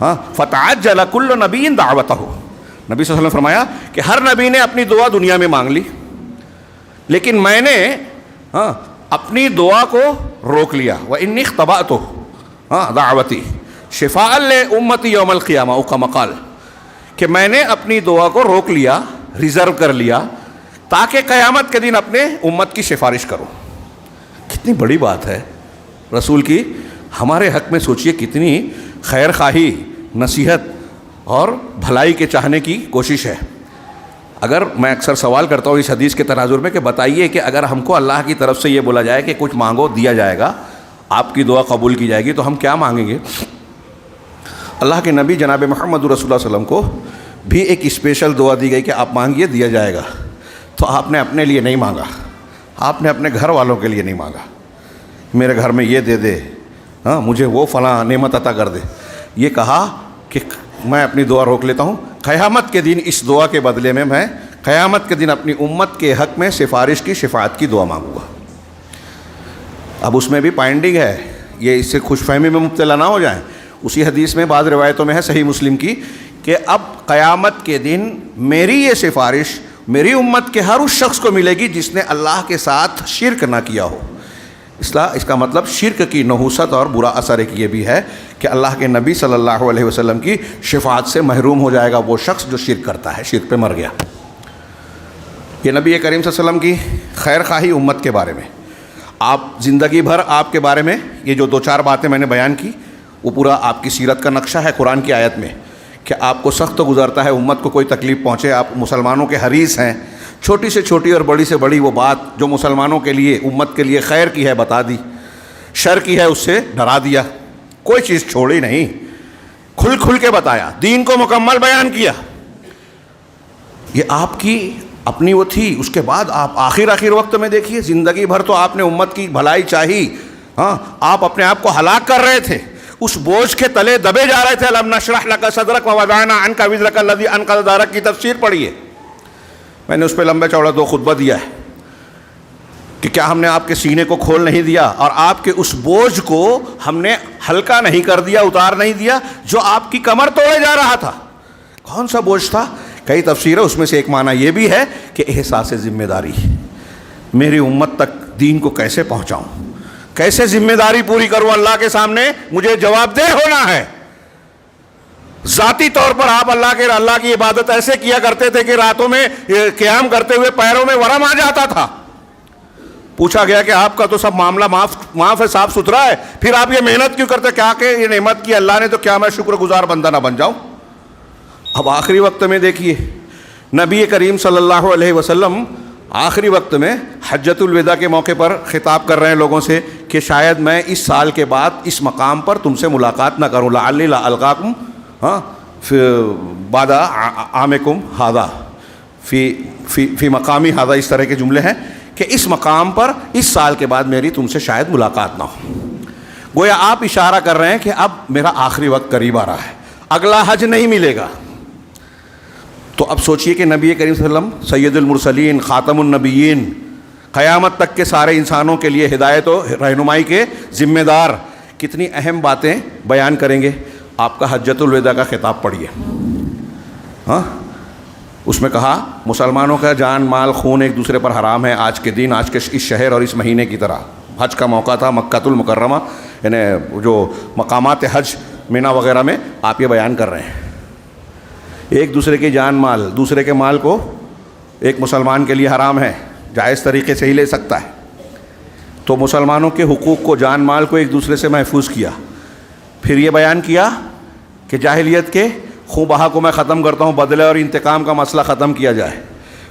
A: ہاں فتعجل کل نبی دعوتہ۔ نبی صلی اللہ علیہ وسلم فرمایا کہ ہر نبی نے اپنی دعا دنیا میں مانگ لی، لیکن میں نے اپنی دعا کو روک لیا، وَإِنِّي اخْتَبَأْتُ دعوتی شفاء لأمتی یوم القیامہ، او کما قال، کہ میں نے اپنی دعا کو روک لیا، ریزرو کر لیا، تاکہ قیامت کے دن اپنے امت کی سفارش کروں۔ کتنی بڑی بات ہے رسول کی ہمارے حق میں، سوچئے کتنی خیر خواہی، نصیحت اور بھلائی کے چاہنے کی کوشش ہے۔ اگر میں اکثر سوال کرتا ہوں اس حدیث کے تناظر میں کہ بتائیے کہ اگر ہم کو اللہ کی طرف سے یہ بولا جائے کہ کچھ مانگو دیا جائے گا، آپ کی دعا قبول کی جائے گی، تو ہم کیا مانگیں گے؟ اللہ کے نبی جناب محمد رسول اللہ علیہ وسلم کو بھی ایک اسپیشل دعا دی گئی کہ آپ مانگیے دیا جائے گا، تو آپ نے اپنے لیے نہیں مانگا، آپ نے اپنے گھر والوں کے لیے نہیں مانگا، میرے گھر میں یہ دے دے، مجھے وہ فلاں نعمت عطا کر دے، یہ کہا کہ میں اپنی دعا روک لیتا ہوں، قیامت کے دن اس دعا کے بدلے میں قیامت کے دن اپنی امت کے حق میں سفارش کی، شفاعت کی دعا مانگوں گا۔ اب اس میں بھی پائنڈنگ ہے، یہ اس سے خوش فہمی میں مبتلا نہ ہو جائیں۔ اسی حدیث میں بعض روایتوں میں ہے صحیح مسلم کی کہ اب قیامت کے دن میری یہ سفارش میری امت کے ہر اس شخص کو ملے گی جس نے اللہ کے ساتھ شرک نہ کیا ہو۔ اس کا مطلب شرک کی نحوست اور برا اثر ایک یہ بھی ہے کہ اللہ کے نبی صلی اللہ علیہ وسلم کی شفاعت سے محروم ہو جائے گا وہ شخص جو شرک کرتا ہے، شرک پہ مر گیا۔ یہ نبی کریم صلی اللہ علیہ وسلم کی خیر خواہی امت کے بارے میں۔ آپ زندگی بھر آپ کے بارے میں یہ جو دو چار باتیں میں نے بیان کی، وہ پورا آپ کی سیرت کا نقشہ ہے قرآن کی آیت میں، کہ آپ کو سخت گزرتا ہے امت کو کوئی تکلیف پہنچے، آپ مسلمانوں کے حریص ہیں، چھوٹی سے چھوٹی اور بڑی سے بڑی وہ بات جو مسلمانوں کے لیے، امت کے لیے خیر کی ہے بتا دی، شر کی ہے اس سے ڈرا دیا، کوئی چیز چھوڑی نہیں، کھل کھل کے بتایا، دین کو مکمل بیان کیا۔ یہ آپ کی اپنی وہ تھی۔ اس کے بعد آپ آخر وقت میں دیکھیے، زندگی بھر تو آپ نے امت کی بھلائی چاہی، آپ اپنے آپ کو ہلاک کر رہے تھے، اس بوجھ کے تلے دبے جا رہے تھے۔ الم نشرح لک صدرک ووضعنا عنک وزرک الذی انقض ظہرک کی تفسیر پڑھیے، میں نے اس پہ لمبا چوڑا 2 خطبہ دیا ہے کہ کیا ہم نے آپ کے سینے کو کھول نہیں دیا اور آپ کے اس بوجھ کو ہم نے ہلکا نہیں کر دیا، اتار نہیں دیا جو آپ کی کمر توڑے جا رہا تھا۔ کون سا بوجھ تھا؟ کئی تفسیر ہے، اس میں سے ایک معنی یہ بھی ہے کہ احساس ذمہ داری، میری امت تک دین کو کیسے پہنچاؤں، کیسے ذمہ داری پوری کروں، اللہ کے سامنے مجھے جواب دہ ہونا ہے۔ ذاتی طور پر آپ اللہ کی عبادت ایسے کیا کرتے تھے کہ راتوں میں قیام کرتے ہوئے پیروں میں ورم آ جاتا تھا۔ پوچھا گیا کہ آپ کا تو سب معاملہ معاف ہے، صاف ستھرا ہے، پھر آپ یہ محنت کیوں کرتے؟ کیا کہ یہ نعمت کی اللہ نے، تو کیا میں شکر گزار بندہ نہ بن جاؤں؟ اب آخری وقت میں دیکھیے، نبی کریم صلی اللہ علیہ وسلم آخری وقت میں حجۃ الوداع کے موقع پر خطاب کر رہے ہیں لوگوں سے کہ شاید میں اس سال کے بعد اس مقام پر تم سے ملاقات نہ کروں، لعلی لا القاکم بعد عامکم ھذا فی مقامی ھذا، اس طرح کے جملے ہیں کہ اس مقام پر اس سال کے بعد میری تم سے شاید ملاقات نہ ہو۔ گویا آپ اشارہ کر رہے ہیں کہ اب میرا آخری وقت قریب آ رہا ہے، اگلا حج نہیں ملے گا۔ تو اب سوچئے کہ نبی کریم صلی اللہ علیہ وسلم سید المرسلین، خاتم النبیین، قیامت تک کے سارے انسانوں کے لیے ہدایت و رہنمائی کے ذمہ دار، کتنی اہم باتیں بیان کریں گے۔ آپ کا حجۃ الوداع کا خطاب پڑھیے، اس میں کہا مسلمانوں کا جان مال خون ایک دوسرے پر حرام ہے آج کے دن، آج کے اس شہر اور اس مہینے کی طرح۔ حج کا موقع تھا، مکۃ المکرمہ، یعنی جو مقامات حج مینا وغیرہ میں آپ یہ بیان کر رہے ہیں، ایک دوسرے کی جان مال، دوسرے کے مال کو ایک مسلمان کے لیے حرام ہے، جائز طریقے سے ہی لے سکتا ہے. تو مسلمانوں کے حقوق کو، جان مال کو ایک دوسرے سے محفوظ کیا. پھر یہ بیان کیا کہ جاہلیت کے خون بہا کو میں ختم کرتا ہوں، بدلے اور انتقام کا مسئلہ ختم کیا جائے.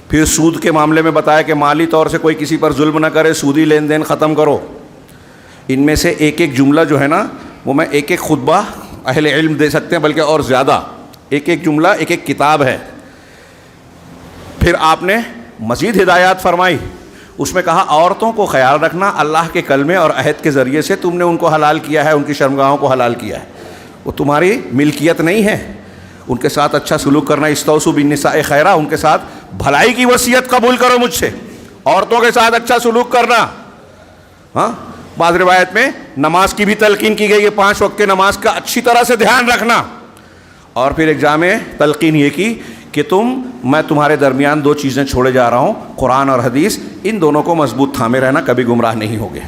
A: پھر سود کے معاملے میں بتایا کہ مالی طور سے کوئی کسی پر ظلم نہ کرے، سودی لین دین ختم کرو. ان میں سے ایک ایک جملہ جو ہے نا، وہ میں ایک ایک خطبہ اہل علم دے سکتے ہیں، بلکہ اور زیادہ. ایک ایک جملہ ایک ایک کتاب ہے. پھر آپ نے مزید ہدایات فرمائی. اس میں کہا عورتوں کو خیال رکھنا، اللہ کے کلمے اور عہد کے ذریعے سے تم نے ان کو حلال کیا ہے، ان کی شرمگاہوں کو حلال کیا ہے. وہ تمہاری ملکیت نہیں ہے. ان کے ساتھ اچھا سلوک کرنا. استوصوا بالنساء خیرا، ان کے ساتھ بھلائی کی وصیت قبول کرو مجھ سے. عورتوں کے ساتھ اچھا سلوک کرنا. ہاں، بعض روایت میں نماز کی بھی تلقین کی گئی ہے، 5 وقت کے نماز کا اچھی طرح سے دھیان رکھنا. اور پھر ایک جامع تلقین یہ کی کہ میں تمہارے درمیان 2 چیزیں چھوڑے جا رہا ہوں، قرآن اور حدیث. ان دونوں کو مضبوط تھامے رہنا، کبھی گمراہ نہیں ہوگے.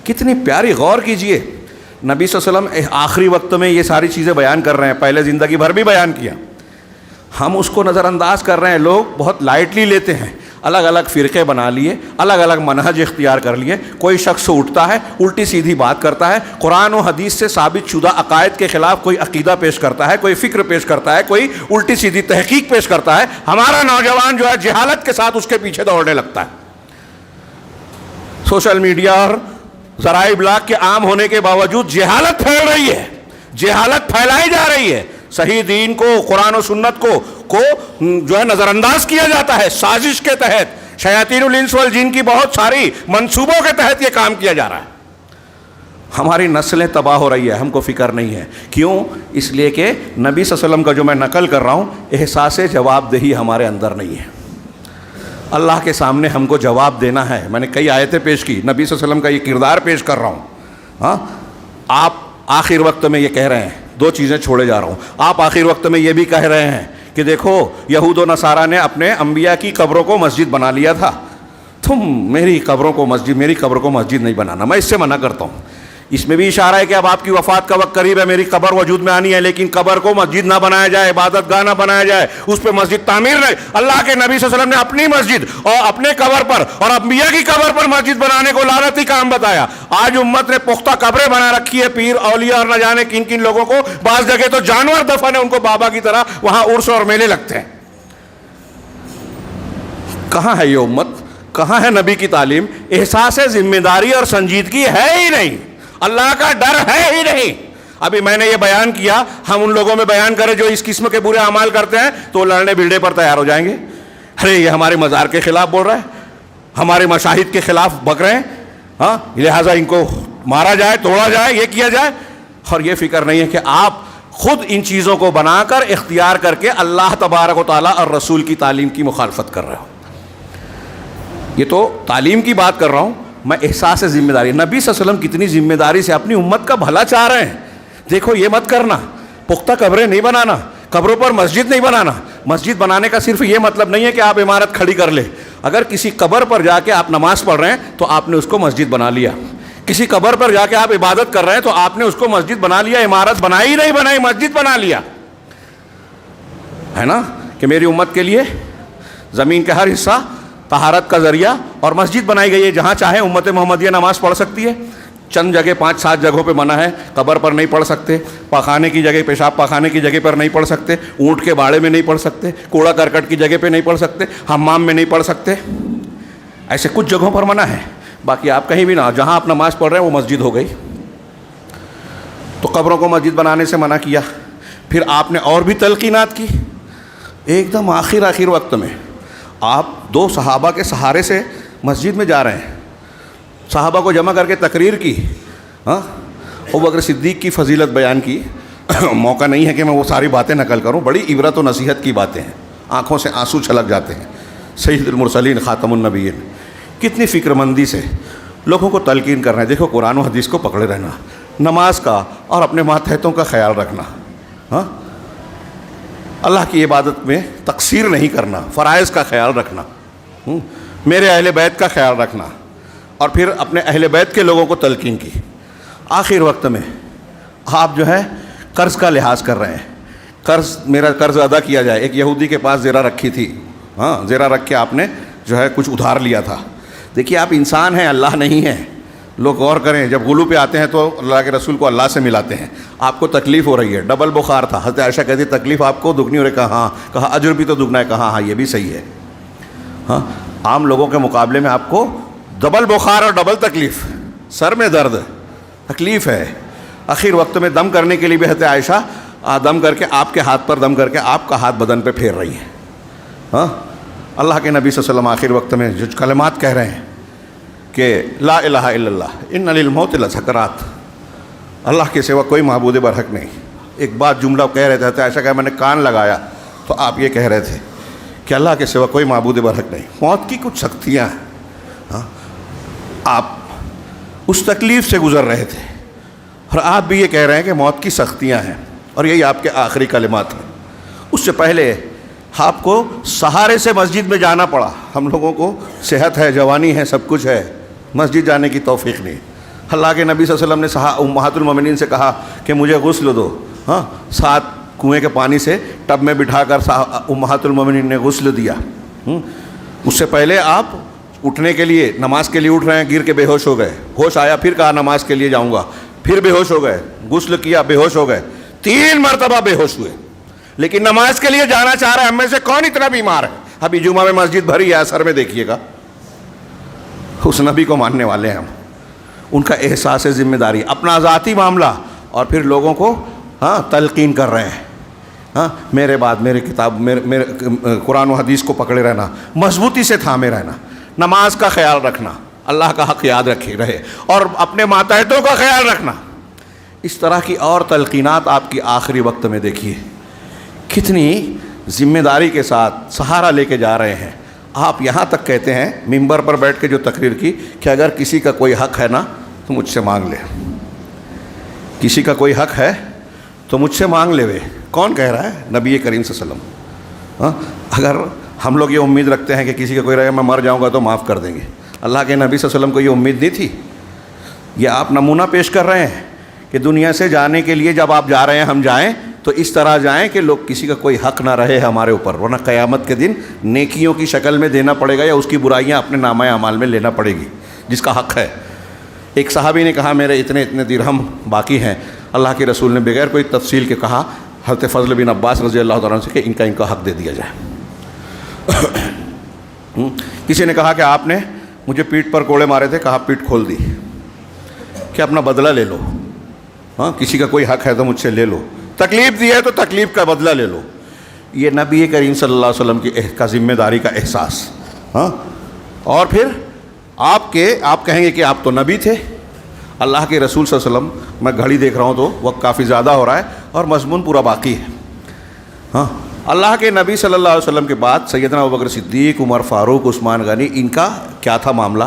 A: کتنی پیاری، غور کیجئے. نبی صلی اللہ علیہ وسلم آخری وقت میں یہ ساری چیزیں بیان کر رہے ہیں، پہلے زندگی بھر بھی بیان کیا. ہم اس کو نظر انداز کر رہے ہیں. لوگ بہت لائٹلی لیتے ہیں. الگ الگ فرقے بنا لیے، الگ الگ منہج اختیار کر لیے. کوئی شخص اٹھتا ہے، الٹی سیدھی بات کرتا ہے، قرآن و حدیث سے ثابت شدہ عقائد کے خلاف کوئی عقیدہ پیش کرتا ہے، کوئی فکر پیش کرتا ہے، کوئی الٹی سیدھی تحقیق پیش کرتا ہے. ہمارا نوجوان جو ہے جہالت کے ساتھ اس کے پیچھے دوڑنے لگتا ہے. سوشل میڈیا اور ذرائع ابلاغ کے عام ہونے کے باوجود جہالت پھیل رہی ہے، جہالت پھیلائی جا رہی ہے. صحیح دین کو، قرآن و سنت کو جو ہے نظر انداز کیا جاتا ہے. سازش کے تحت، شیاطین الانس والجن کی بہت ساری منصوبوں کے تحت یہ کام کیا جا رہا ہے. ہماری نسلیں تباہ ہو رہی ہے، ہم کو فکر نہیں ہے. کیوں؟ اس لیے کہ نبی صلی اللہ علیہ وسلم کا جو میں نقل کر رہا ہوں، احساس جواب دہی ہمارے اندر نہیں ہے. اللہ کے سامنے ہم کو جواب دینا ہے. میں نے کئی آیتیں پیش کی، نبی صلی اللہ علیہ وسلم کا یہ کردار پیش کر رہا ہوں. ہاں، آپ آخر وقت میں یہ کہہ رہے ہیں 2 چیزیں چھوڑے جا رہا ہوں. آپ آخر وقت میں یہ بھی کہہ رہے ہیں کہ دیکھو یہود و نصارہ نے اپنے انبیاء کی قبروں کو مسجد بنا لیا تھا، تم میری قبر کو مسجد نہیں بنانا. میں اس سے منع کرتا ہوں. اس میں بھی اشارہ ہے کہ اب آپ کی وفات کا وقت قریب ہے، میری قبر وجود میں آنی ہے، لیکن قبر کو مسجد نہ بنایا جائے، عبادت گاہ نہ بنایا جائے، اس پہ مسجد تعمیر نہیں. اللہ کے نبی صلی اللہ علیہ وسلم نے اپنی مسجد اور اپنے قبر پر اور انبیاء کی قبر پر مسجد بنانے کو لعنتی کام بتایا. آج امت نے پختہ قبریں بنا رکھی ہے، پیر اولیاء اور نہ جانے کن کن لوگوں کو. بعض جگہ تو جانور دفن ہے، ان کو بابا کی طرح وہاں عرس اور میلے لگتے ہیں. کہاں ہے یہ امت؟ کہاں ہے نبی کی تعلیم؟ احساس ذمہ داری اور سنجیدگی ہے ہی نہیں، اللہ کا ڈر ہے ہی نہیں. ابھی میں نے یہ بیان کیا، ہم ان لوگوں میں بیان کریں جو اس قسم کے برے اعمال کرتے ہیں تو لڑنے بلڈے پر تیار ہو جائیں گے. ارے یہ ہمارے مزار کے خلاف بول رہا ہے، ہمارے مشاہد کے خلاف بک رہے ہیں، ہاں لہٰذا ان کو مارا جائے، توڑا جائے، یہ کیا جائے. اور یہ فکر نہیں ہے کہ آپ خود ان چیزوں کو بنا کر اختیار کر کے اللہ تبارک و تعالیٰ اور رسول کی تعلیم کی مخالفت کر رہے ہو. یہ تو تعلیم کی بات کر رہا ہوں میں. احساس ذمہ داری، نبی صلی اللہ علیہ وسلم کتنی ذمہ داری سے اپنی امت کا بھلا چاہ رہے ہیں. دیکھو یہ مت کرنا، پختہ قبریں نہیں بنانا، قبروں پر مسجد نہیں بنانا. مسجد بنانے کا صرف یہ مطلب نہیں ہے کہ آپ عمارت کھڑی کر لیں. اگر کسی قبر پر جا کے آپ نماز پڑھ رہے ہیں تو آپ نے اس کو مسجد بنا لیا. کسی قبر پر جا کے آپ عبادت کر رہے ہیں تو آپ نے اس کو مسجد بنا لیا. عمارت بنائی نہیں بنائی، مسجد بنا لیا ہے نا. کہ میری امت کے لیے زمین کا ہر حصہ طہارت کا ذریعہ اور مسجد بنائی گئی ہے. جہاں چاہے امت محمدیہ نماز پڑھ سکتی ہے. چند جگہ 5-7 جگہوں پہ منع ہے، قبر پر نہیں پڑھ سکتے، پاخانے کی جگہ، پیشاب پاخانے کی جگہ پر نہیں پڑھ سکتے، اونٹ کے باڑے میں نہیں پڑھ سکتے، کوڑا کرکٹ کی جگہ پہ نہیں پڑھ سکتے، حمام میں نہیں پڑھ سکتے. ایسے کچھ جگہوں پر منع ہے. باقی آپ کہیں بھی نہ، جہاں آپ نماز پڑھ رہے ہیں وہ مسجد ہو گئی. تو قبروں کو مسجد بنانے سے منع کیا. پھر آپ نے اور بھی تلقینات کی. ایک دم آخر وقت میں آپ 2 صحابہ کے سہارے سے مسجد میں جا رہے ہیں. صحابہ کو جمع کر کے تقریر کی. ابوبکر صدیق کی فضیلت بیان کی. موقع نہیں ہے کہ میں وہ ساری باتیں نقل کروں، بڑی عبرت و نصیحت کی باتیں ہیں، آنکھوں سے آنسو چھلک جاتے ہیں. سید المرسلین خاتم النبیین کتنی فکر مندی سے لوگوں کو تلقین کر رہے ہیں. دیکھو قرآن و حدیث کو پکڑے رہنا، نماز کا اور اپنے ماتحتوں کا خیال رکھنا، ہاں اللہ کی عبادت میں تقصیر نہیں کرنا، فرائض کا خیال رکھنا، میرے اہل بیت کا خیال رکھنا. اور پھر اپنے اہل بیت کے لوگوں کو تلقین کی. آخر وقت میں آپ جو ہے قرض کا لحاظ کر رہے ہیں. میرا قرض ادا کیا جائے. ایک یہودی کے پاس زیرہ رکھی تھی، زیرہ رکھ کے آپ نے جو ہے کچھ ادھار لیا تھا. دیکھیے آپ انسان ہیں، اللہ نہیں ہے. لوگ غور کریں، جب غلو پہ آتے ہیں تو اللہ کے رسول کو اللہ سے ملاتے ہیں. آپ کو تکلیف ہو رہی ہے، ڈبل بخار تھا، حضرت عائشہ کہتی تکلیف آپ کو دگنی ہو رہی. کہا ہاں. کہا اجر بھی تو دگنا ہے. کہا ہاں یہ بھی صحیح ہے. ہاں عام لوگوں کے مقابلے میں آپ کو ڈبل بخار اور ڈبل تکلیف، سر میں درد، تکلیف ہے. آخر وقت میں دم کرنے کے لیے بھی حضرت عائشہ دم کر کے آپ کے ہاتھ پر دم کر کے آپ کا ہاتھ بدن پہ پھیر رہی ہے. ہاں اللہ کے نبی صلی اللہ علیہ وسلم آخر وقت میں جو کلمات کہہ رہے ہیں کہ لا الہ الا اللہ ان للموت لسکرات، اللہ کے سوا کوئی معبود برحق نہیں. ایک بات جملہ کہہ رہے تھے حضرت عائشہ کہ میں نے کان لگایا تو آپ یہ کہہ رہے تھے کہ اللہ کے سوا کوئی معبود برحق نہیں. موت کی کچھ سختیاں ہیں. ہاں آپ اس تکلیف سے گزر رہے تھے اور آپ بھی یہ کہہ رہے ہیں کہ موت کی سختیاں ہیں، اور یہی آپ کے آخری کلمات ہیں. اس سے پہلے آپ کو سہارے سے مسجد میں جانا پڑا. ہم لوگوں کو صحت ہے، جوانی ہے، سب کچھ ہے، مسجد جانے کی توفیق نہیں. اللہ کے نبی صلی اللہ علیہ وسلم نے امہات المومنین سے کہا کہ مجھے غسل دو. ہاں 7 کنویں کے پانی سے ٹب میں بٹھا کر امہات المومنین نے غسل دیا. اس سے پہلے آپ اٹھنے کے لیے، نماز کے لیے اٹھ رہے ہیں، گر کے بے ہوش ہو گئے. ہوش آیا پھر کہا نماز کے لیے جاؤں گا، پھر بے ہوش ہو گئے. غسل کیا، بے ہوش ہو گئے. 3 مرتبہ بے ہوش ہوئے. لیکن نماز کے لیے جانا چاہ رہے ہیں. ہم میں سے کون اتنا بیمار ہے؟ ابھی جمعہ میں مسجد بھری ہے، اثر میں دیکھیے گا. اس نبی کو ماننے والے ہیں ہم. ان کا احساس ذمہ داری، اپنا ذاتی معاملہ، اور پھر لوگوں کو تلقین کر رہے ہیں. ہاں میرے بعد میری کتاب، میرے قرآن و حدیث کو پکڑے رہنا، مضبوطی سے تھامے رہنا، نماز کا خیال رکھنا، اللہ کا حق یاد رکھے رہے، اور اپنے ماتحتوں کا خیال رکھنا. اس طرح کی اور تلقینات آپ کی آخری وقت میں دیکھیے کتنی ذمہ داری کے ساتھ سہارا لے کے جا رہے ہیں. آپ یہاں تک کہتے ہیں ممبر پر بیٹھ کے جو تقریر کی کہ اگر کسی کا کوئی حق ہے نا تو مجھ سے مانگ لے. کسی کا کوئی حق ہے تو مجھ سے مانگ لے. کون کہہ رہا ہے؟ نبی کریم صلی اللہ علیہ وسلم. اگر ہم لوگ یہ امید رکھتے ہیں کہ کسی کا کوئی رہے میں مر جاؤں گا تو معاف کر دیں گے، اللہ کے نبی صلی اللہ علیہ وسلم کو یہ امید نہیں تھی. یہ آپ نمونہ پیش کر رہے ہیں کہ دنیا سے جانے کے لیے جب آپ جا رہے ہیں ہم جائیں تو اس طرح جائیں کہ لوگ کسی کا کوئی حق نہ رہے ہمارے اوپر، ورنہ قیامت کے دن نیکیوں کی شکل میں دینا پڑے گا یا اس کی برائیاں اپنے نامہ اعمال میں لینا پڑے گی جس کا حق ہے. ایک صحابی نے کہا میرے اتنے درہم باقی ہیں. اللہ کے رسول نے بغیر کوئی تفصیل کے کہا حضرت فضل بن عباس رضی اللہ تعالیٰ عنہ سے کہ ان کا حق دے دیا جائے. کسی نے کہا کہ آپ نے مجھے پیٹھ پر کوڑے مارے تھے. کہا پیٹھ کھول دی کہ اپنا بدلہ لے لو. ہاں کسی کا کوئی حق ہے تو مجھ سے لے لو، تکلیف دی ہے تو تکلیف کا بدلہ لے لو. یہ نبی کریم صلی اللہ علیہ وسلم کی ذمہ داری کا احساس. ہاں اور پھر آپ کہیں گے کہ آپ تو نبی تھے. اللہ کے رسول صلی اللہ علیہ وسلم، میں گھڑی دیکھ رہا ہوں تو وقت کافی زیادہ ہو رہا ہے اور مضمون پورا باقی ہے. ہاں اللہ کے نبی صلی اللہ علیہ وسلم کے بعد سیدنا ابوبکر صدیق، عمر فاروق، عثمان غنی، ان کا کیا تھا معاملہ؟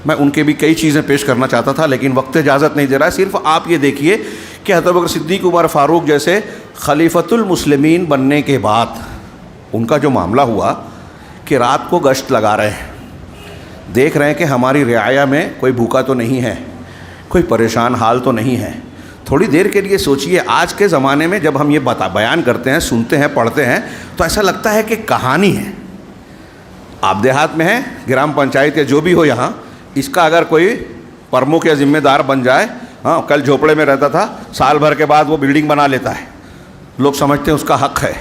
A: میں ان کے بھی کئی چیزیں پیش کرنا چاہتا تھا لیکن وقت اجازت نہیں دے رہا ہے. صرف آپ یہ دیکھیے کہ حضرت ابوبکر صدیق، عمر فاروق جیسے خلیفۃ المسلمین بننے کے بعد ان کا جو معاملہ ہوا کہ رات کو گشت لگا رہے ہیں، دیکھ رہے ہیں کہ ہماری رعایا میں کوئی بھوکا تو نہیں ہے، کوئی پریشان حال تو نہیں ہے. تھوڑی دیر کے لیے سوچئے، آج کے زمانے میں جب ہم یہ بیان کرتے ہیں، سنتے ہیں، پڑھتے ہیں تو ایسا لگتا ہے کہ کہانی ہے. آپ دیہات میں ہیں، گرام پنچایت یا جو بھی ہو، یہاں اس کا اگر کوئی پرمکھ یا ذمہ دار بن جائے، ہاں کل جھوپڑے میں رہتا تھا، سال بھر کے بعد وہ بلڈنگ بنا لیتا ہے، لوگ سمجھتے ہیں اس کا حق ہے.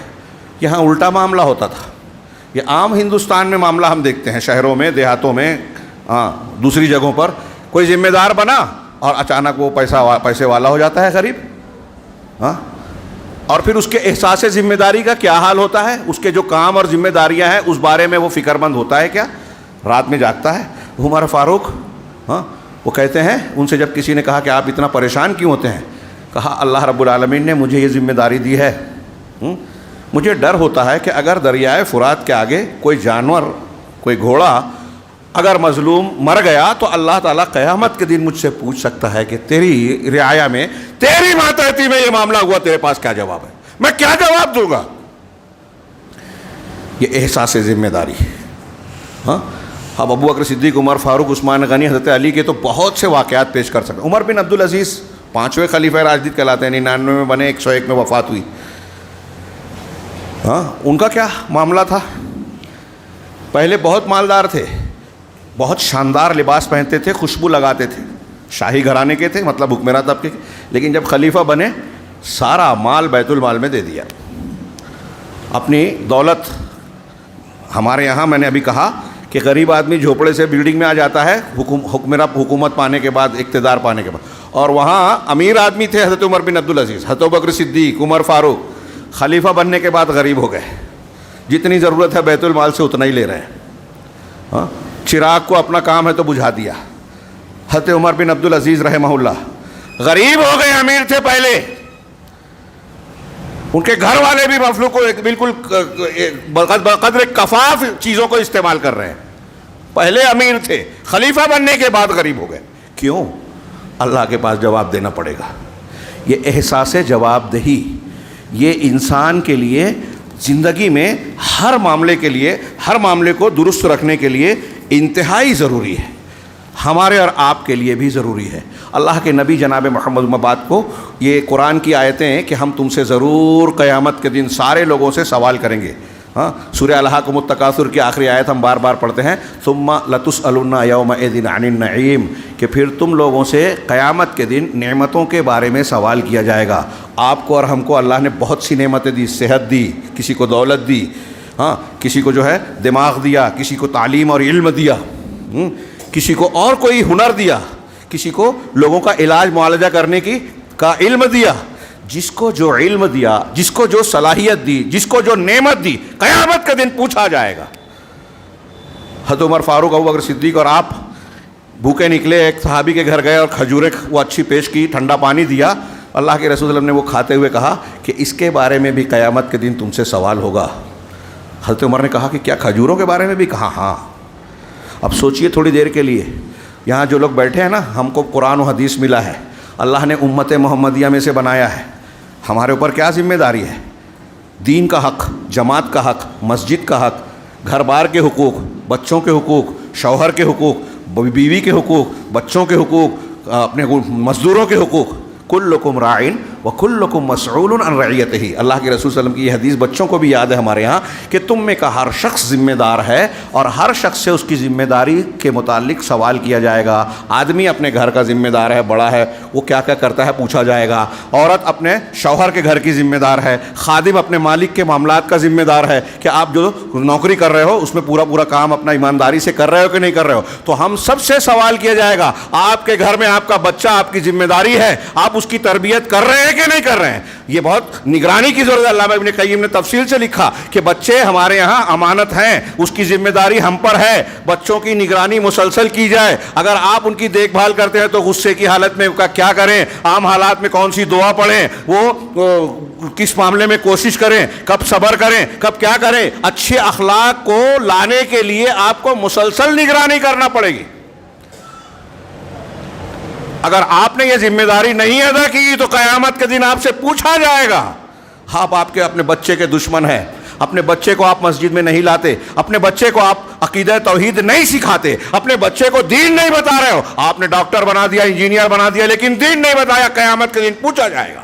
A: یہاں الٹا معاملہ ہوتا تھا. یہ عام ہندوستان میں معاملہ ہم دیکھتے ہیں، شہروں میں، دیہاتوں میں، دوسری جگہوں پر کوئی ذمہ دار بنا اور اچانک وہ پیسے والا ہو جاتا ہے، غریب. ہاں اور پھر اس کے احساس ذمہ داری کا کیا حال ہوتا ہے؟ اس کے جو کام اور ذمہ داریاں ہیں اس بارے میں وہ فکر مند ہوتا ہے کیا؟ رات میں جاگتا ہے. عمر فاروق، ہاں وہ کہتے ہیں، ان سے جب کسی نے کہا کہ آپ اتنا پریشان کیوں ہوتے ہیں؟ کہا اللہ رب العالمین نے مجھے یہ ذمہ داری دی ہے. مجھے ڈر ہوتا ہے کہ اگر دریائے فرات کے آگے کوئی جانور، کوئی گھوڑا اگر مظلوم مر گیا تو اللہ تعالیٰ قیامت کے دن مجھ سے پوچھ سکتا ہے کہ تیری رعایا میں، تیری ماتحتی میں یہ معاملہ ہوا، تیرے پاس کیا جواب ہے؟ میں کیا جواب دوں گا؟ یہ احساس ذمہ داری. ہاں اب ابو بکر صدیق، عمر فاروق، عثمان غنی، حضرت علی کے تو بہت سے واقعات پیش کر سکتے ہیں. عمر بن عبدالعزیز 5ویں خلیفہ راشد کہلاتے ہیں، 99 میں بنے، 101 میں وفات ہوئی. ہاں ان کا کیا معاملہ تھا؟ پہلے بہت مالدار تھے، بہت شاندار لباس پہنتے تھے، خوشبو لگاتے تھے، شاہی گھرانے کے تھے، مطلب حکمراں طبقے کے، لیکن جب خلیفہ بنے سارا مال بیت المال میں دے دیا، اپنی دولت. ہمارے یہاں میں نے ابھی کہا کہ غریب آدمی جھوپڑے سے بلڈنگ میں آ جاتا ہے حکومت پانے کے بعد، اقتدار پانے کے بعد، اور وہاں امیر آدمی تھے حضرت عمر بن عبدالعزیز، حضرت ابوبکر صدیق، عمر فاروق، خلیفہ بننے کے بعد غریب ہو گئے، جتنی ضرورت ہے بیت المال سے اتنا ہی لے رہے ہیں. ہاں چراغ کو اپنا کام ہے تو بجھا دیا. حضرت عمر بن عبدالعزیز رحمہ اللہ غریب ہو گئے، امیر تھے پہلے، ان کے گھر والے بھی مفلوق کو بالکل بقدر کفاف چیزوں کو استعمال کر رہے ہیں. پہلے امیر تھے، خلیفہ بننے کے بعد غریب ہو گئے. کیوں؟ اللہ کے پاس جواب دینا پڑے گا. یہ احساس جواب دہی یہ انسان کے لیے زندگی میں ہر معاملے کے لیے، ہر معاملے کو درست رکھنے کے لیے انتہائی ضروری ہے. ہمارے اور آپ کے لیے بھی ضروری ہے. اللہ کے نبی جناب محمد مبعوث کو یہ قرآن کی آیتیں ہیں کہ ہم تم سے ضرور قیامت کے دن سارے لوگوں سے سوال کریں گے. ہاں سورہ الہاکم التکاثر کی آخری آیت ہم بار بار پڑھتے ہیں، ثم لتسألن یومئذ عن النعیم، کہ پھر تم لوگوں سے قیامت کے دن نعمتوں کے بارے میں سوال کیا جائے گا. آپ کو اور ہم کو اللہ نے بہت سی نعمتیں دی، صحت دی، کسی کو دولت دی، ہاں کسی کو جو ہے دماغ دیا، کسی کو تعلیم اور علم دیا، کسی کو اور کوئی ہنر دیا، کسی کو لوگوں کا علاج معالجہ کرنے کا علم دیا. جس کو جو علم دیا، جس کو جو صلاحیت دی، جس کو جو نعمت دی، قیامت کے دن پوچھا جائے گا. حضرت عمر فاروق، ابوبکر صدیق اور آپ بھوکے نکلے، ایک صحابی کے گھر گئے اور کھجوریں وہ اچھی پیش کی، ٹھنڈا پانی دیا. اللہ کے رسول صلی اللہ علیہ وسلم نے وہ کھاتے ہوئے کہا کہ اس کے بارے میں بھی قیامت کے دن تم سے سوال ہوگا. حضرت عمر نے کہا کہ کیا کھجوروں کے بارے میں بھی؟ کہا ہاں. اب سوچئے تھوڑی دیر کے لیے، یہاں جو لوگ بیٹھے ہیں نا، ہم کو قرآن و حدیث ملا ہے، اللہ نے امت محمدیہ میں سے بنایا ہے. ہمارے اوپر کیا ذمہ داری ہے؟ دین کا حق، جماعت کا حق، مسجد کا حق، گھر بار کے حقوق، بچوں کے حقوق، شوہر کے حقوق، بیوی کے حقوق، بچوں کے حقوق، اپنے مزدوروں کے حقوق. کلکم راعٍ وکلکم مسئول عن رعیتہ. اللہ کے رسول صلی اللہ علیہ وسلم کی یہ حدیث بچوں کو بھی یاد ہے ہمارے ہاں کہ تم میں کا ہر شخص ذمہ دار ہے اور ہر شخص سے اس کی ذمہ داری کے متعلق سوال کیا جائے گا. آدمی اپنے گھر کا ذمہ دار ہے، بڑا ہے، وہ کیا کیا کرتا ہے پوچھا جائے گا. عورت اپنے شوہر کے گھر کی ذمہ دار ہے. خادم اپنے مالک کے معاملات کا ذمہ دار ہے کہ آپ جو نوکری کر رہے ہو اس میں پورا کام اپنا ایمانداری سے کر رہے ہو کہ نہیں کر رہے ہو. تو ہم سب سے سوال کیا جائے گا. آپ کے گھر میں آپ کا بچہ آپ کی ذمہ داری ہے، آپ اس کی تربیت کر رہے ہیں کہ نہیں کر رہے ہیں. یہ بہت نگرانی کی ضرورت ہے. علامہ ابن قیم نے تفصیل سے لکھا کہ بچے ہمارے یہاں امانت ہیں، اس کی ذمہ داری ہم پر ہے. بچوں کی نگرانی مسلسل کی جائے. اگر آپ ان کی دیکھ بھال کرتے ہیں تو غصے کی حالت میں کیا کریں، عام حالات میں کون سی دعا پڑھیں، وہ کس معاملے میں کوشش کریں، کب صبر کریں، کب کیا کریں. اچھے اخلاق کو لانے کے لیے آپ کو مسلسل نگرانی کرنا پڑے گی. اگر آپ نے یہ ذمہ داری نہیں ادا کی تو قیامت کے دن آپ سے پوچھا جائے گا. آپ کے اپنے بچے کے دشمن ہیں، اپنے بچے کو آپ مسجد میں نہیں لاتے، اپنے بچے کو آپ عقیدہ توحید نہیں سکھاتے، اپنے بچے کو دین نہیں بتا رہے ہو. آپ نے ڈاکٹر بنا دیا، انجینئر بنا دیا، لیکن دین نہیں بتایا. قیامت کے دن پوچھا جائے گا.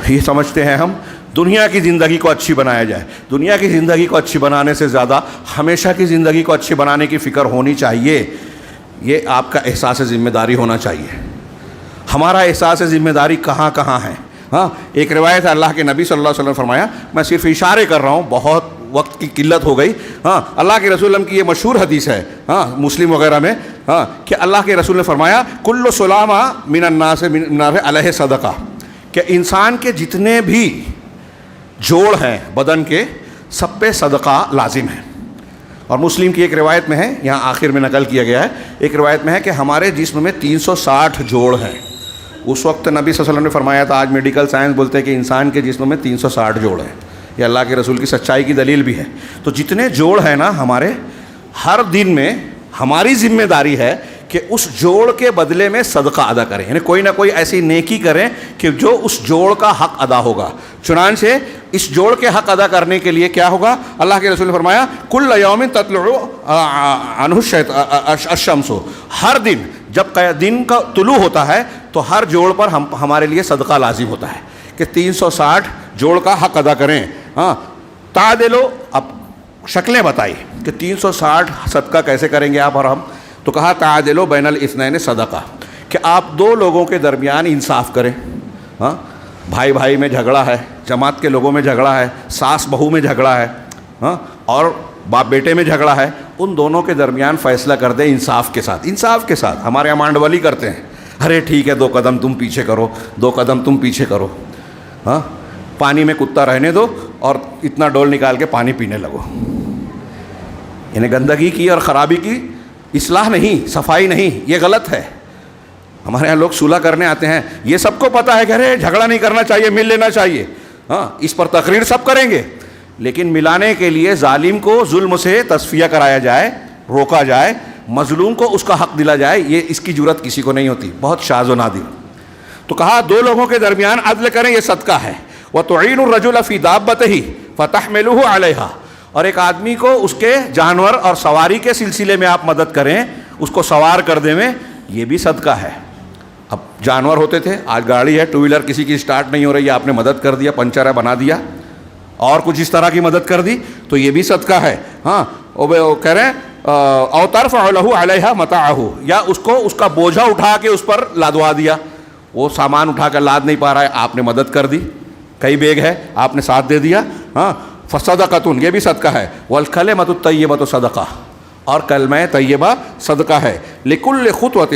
A: یہ سمجھتے ہیں ہم دنیا کی زندگی کو اچھی بنایا جائے. دنیا کی زندگی کو اچھی بنانے سے زیادہ ہمیشہ کی زندگی کو اچھی بنانے کی فکر ہونی چاہیے. یہ آپ کا احساس ذمہ داری ہونا چاہیے. ہمارا احساس ذمہ داری کہاں کہاں ہے؟ ہاں ایک روایت ہے، اللہ کے نبی صلی اللہ علیہ وسلم نے فرمایا، میں صرف اشارے کر رہا ہوں، بہت وقت کی قلت ہو گئی. ہاں اللہ کے رسول کی یہ مشہور حدیث ہے، ہاں مسلم وغیرہ میں، ہاں کہ اللہ کے رسول نے فرمایا کل سلامہ من الناس علیہ صدقہ، کہ انسان کے جتنے بھی جوڑ ہیں بدن کے، سب پہ صدقہ لازم ہے. اور مسلم کی ایک روایت میں ہے، یہاں آخر میں نقل کیا گیا ہے، ایک روایت میں ہے کہ ہمارے جسم میں 360 جوڑ ہیں. اس وقت نبی صلی اللہ علیہ وسلم نے فرمایا تھا، آج میڈیکل سائنس بولتے ہیں کہ انسان کے جسم میں 360 جوڑ ہیں. یہ اللہ کے رسول کی سچائی کی دلیل بھی ہے. تو جتنے جوڑ ہیں نا ہمارے، ہر دن میں ہماری ذمہ داری ہے کہ اس جوڑ کے بدلے میں صدقہ ادا کریں، یعنی کوئی نہ کوئی ایسی نیکی کریں کہ جو اس جوڑ کا حق ادا ہوگا. چنانچہ اس جوڑ کے حق ادا کرنے کے لیے کیا ہوگا؟ اللہ کے رسول نے فرمایا کل یوم تطلع عنہ الشمس، ہر دن جب دن کا طلوع ہوتا ہے تو ہر جوڑ پر ہمارے لیے صدقہ لازم ہوتا ہے کہ 360 جوڑ کا حق ادا کریں. ہاں تعدلوا، اب شکلیں بتائی. کہ 360 صدقہ کیسے کریں گے آپ اور ہم؟ تو کہا تعادلوا بین الاثنین صدقہ، کہ آپ دو لوگوں کے درمیان انصاف کریں. ہاں، بھائی بھائی میں جھگڑا ہے، جماعت کے لوگوں میں جھگڑا ہے، ساس بہو میں جھگڑا ہے، ہاں، اور باپ بیٹے میں جھگڑا ہے، ان دونوں کے درمیان فیصلہ کر دیں انصاف کے ساتھ. انصاف کے ساتھ ہمارے یہاں مانڈولی کرتے ہیں، ارے ٹھیک ہے 2 قدم تم پیچھے کرو، 2 قدم تم پیچھے کرو. ہاں، پانی میں کتا رہنے دو اور اتنا ڈول نکال کے پانی پینے لگو. انہیں گندگی کی اور خرابی کی اصلاح نہیں، صفائی نہیں، یہ غلط ہے. ہمارے یہاں لوگ صلح کرنے آتے ہیں، یہ سب کو پتہ ہے کہ ارے جھگڑا نہیں کرنا چاہیے، مل لینا چاہیے. ہاں، اس پر تقریر سب کریں گے، لیکن ملانے کے لیے ظالم کو ظلم سے تصفیہ کرایا جائے، روکا جائے، مظلوم کو اس کا حق دلا جائے، یہ اس کی جرت کسی کو نہیں ہوتی، بہت شاذ و نادر. تو کہا 2 لوگوں کے درمیان عدل کریں، یہ صدقہ ہے. وَتُعِينُ الرَّجُلَ فِي دَابَّتِهِ فَتَحْمِلُهُ عَلَيْهَا، اور ایک آدمی کو اس کے جانور اور سواری کے سلسلے میں آپ مدد کریں، اس کو سوار کر دیں میں، یہ بھی صدقہ ہے. اب جانور ہوتے تھے، آج گاڑی ہے، 2 ویلر کسی کی سٹارٹ نہیں ہو رہی ہے، آپ نے مدد کر دیا، پنچر ہے بنا دیا، اور کچھ اس طرح کی مدد کر دی، تو یہ بھی صدقہ ہے. ہاں، وہ کہہ رہے ہیں او ترفع له علیہا متاعہ، یا اس کو اس کا بوجھا اٹھا کے اس پر لادوا دیا، وہ سامان اٹھا کر لاد نہیں پا رہا ہے، آپ نے مدد کر دی، کئی بیگ ہے آپ نے ساتھ دے دیا. ہاں، فصدقۃ، یہ بھی صدقہ ہے. والکلمۃ الطیبۃ صدقہ، اور کلمہ طیبہ صدقہ ہے. لکل خطوۃ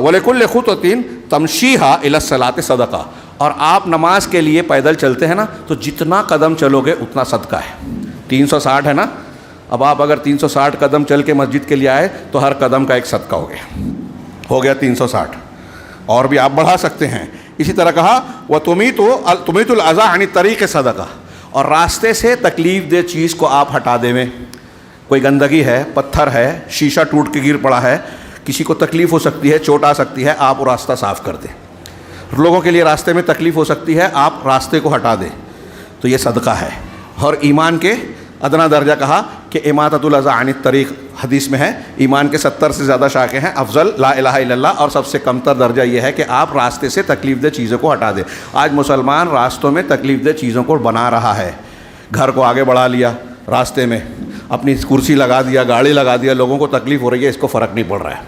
A: ولکل خطوۃ تمشیھا الی الصلاۃ صدقہ، اور آپ نماز کے لیے پیدل چلتے ہیں نا، تو جتنا قدم چلو گے اتنا صدقہ ہے. 360 ہے نا، اب آپ اگر 360 قدم چل کے مسجد کے لیے آئے تو ہر قدم کا ایک صدقہ ہو گیا 360، اور بھی آپ بڑھا سکتے ہیں. اسی طرح کہا وَتُمِيتُ الْأَذَىٰ عَنِ الطَّرِيقِ صدقہ، اور راستے سے تکلیف دہ چیز کو آپ ہٹا دیں میں. کوئی گندگی ہے، پتھر ہے، شیشہ ٹوٹ کے گر پڑا ہے، کسی کو تکلیف ہو سکتی ہے، چوٹ آ سکتی ہے، آپ وہ راستہ صاف کر دیں. لوگوں کے لیے راستے میں تکلیف ہو سکتی ہے، آپ راستے کو ہٹا دیں، تو یہ صدقہ ہے. اور ایمان کے ادنا درجہ کہا کہ اماطۃ الاذی عن الطریق، حدیث میں ہے ایمان کے 70 سے زیادہ شاخیں ہیں، افضل لا الہ الا اللہ، اور سب سے کمتر درجہ یہ ہے کہ آپ راستے سے تکلیف دہ چیزوں کو ہٹا دیں. آج مسلمان راستوں میں تکلیف دہ چیزوں کو بنا رہا ہے، گھر کو آگے بڑھا لیا، راستے میں اپنی کرسی لگا دیا، گاڑی لگا دیا، لوگوں کو تکلیف ہو رہی ہے، اس کو فرق نہیں پڑ رہا ہے.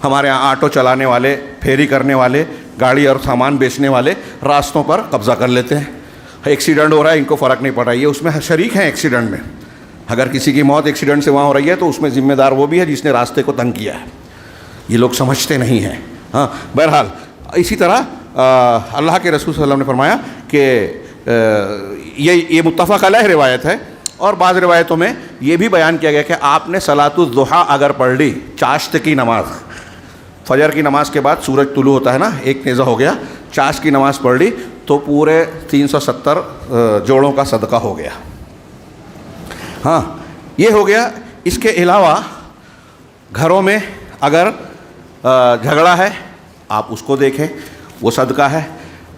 A: ہمارے یہاں آٹو چلانے والے، پھیری کرنے والے، گاڑی اور سامان بیچنے والے راستوں پر قبضہ کر لیتے ہیں. ایکسیڈنٹ ہو رہا ہے، ان کو فرق نہیں پڑ رہا ہے، یہ اس میں شریک ہیں ایکسیڈنٹ میں. اگر کسی کی موت ایکسیڈنٹ سے وہاں ہو رہی ہے تو اس میں ذمہ دار وہ بھی ہے جس نے راستے کو تنگ کیا ہے. یہ لوگ سمجھتے نہیں ہیں. ہاں، بہرحال اسی طرح اللہ کے رسول صلی اللہ علیہ وسلم نے فرمایا کہ یہ متفق علیہ روایت ہے، اور بعض روایتوں میں یہ بھی بیان کیا گیا کہ آپ نے صلاۃ الضحیٰ اگر پڑھ لی، چاشت کی نماز، فجر کی نماز کے بعد سورج طلوع ہوتا ہے نا، 1 نیزہ ہو گیا، چاشت کی نماز پڑھ لی تو پورے 370 جوڑوں کا صدقہ ہو گیا. ہاں، یہ ہو گیا. اس کے علاوہ گھروں میں اگر جھگڑا ہے، آپ اس کو دیکھیں، وہ صدقہ ہے.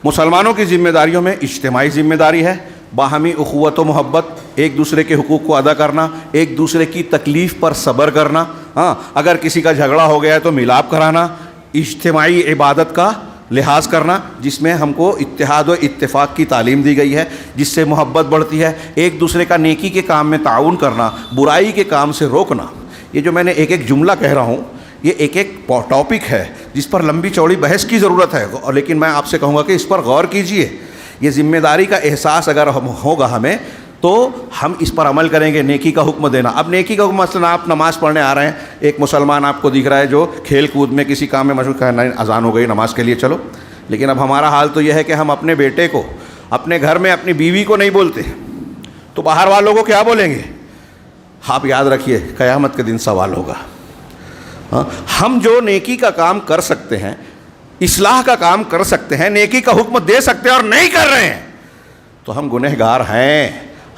A: مسلمانوں کی ذمہ داریوں میں اجتماعی ذمہ داری ہے، باہمی اخوت و محبت، ایک دوسرے کے حقوق کو ادا کرنا، ایک دوسرے کی تکلیف پر صبر کرنا. ہاں، اگر کسی کا جھگڑا ہو گیا ہے تو ملاپ کرانا، اجتماعی عبادت کا لحاظ کرنا، جس میں ہم کو اتحاد و اتفاق کی تعلیم دی گئی ہے، جس سے محبت بڑھتی ہے. ایک دوسرے کا نیکی کے کام میں تعاون کرنا، برائی کے کام سے روکنا. یہ جو میں نے ایک جملہ کہہ رہا ہوں، یہ ایک ٹاپک ہے جس پر لمبی چوڑی بحث کی ضرورت ہے، لیکن میں آپ سے کہوں گا کہ اس پر غور کیجئے. یہ ذمہ داری کا احساس اگر ہوگا ہمیں تو ہم اس پر عمل کریں گے. نیکی کا حکم دینا، اب نیکی کا حکم، مثلا آپ نماز پڑھنے آ رہے ہیں، ایک مسلمان آپ کو دکھ رہا ہے جو کھیل کود میں کسی کام میں مشغول ہے، نہیں اذان ہو گئی نماز کے لیے چلو. لیکن اب ہمارا حال تو یہ ہے کہ ہم اپنے بیٹے کو، اپنے گھر میں اپنی بیوی کو نہیں بولتے، تو باہر والوں کو کیا بولیں گے؟ آپ یاد رکھیے قیامت کے دن سوال ہوگا. ہم جو نیکی کا کام کر سکتے ہیں، اصلاح کا کام کر سکتے ہیں، نیکی کا حکم دے سکتے ہیں اور نہیں کر رہے ہیں تو ہم گنہگار ہیں.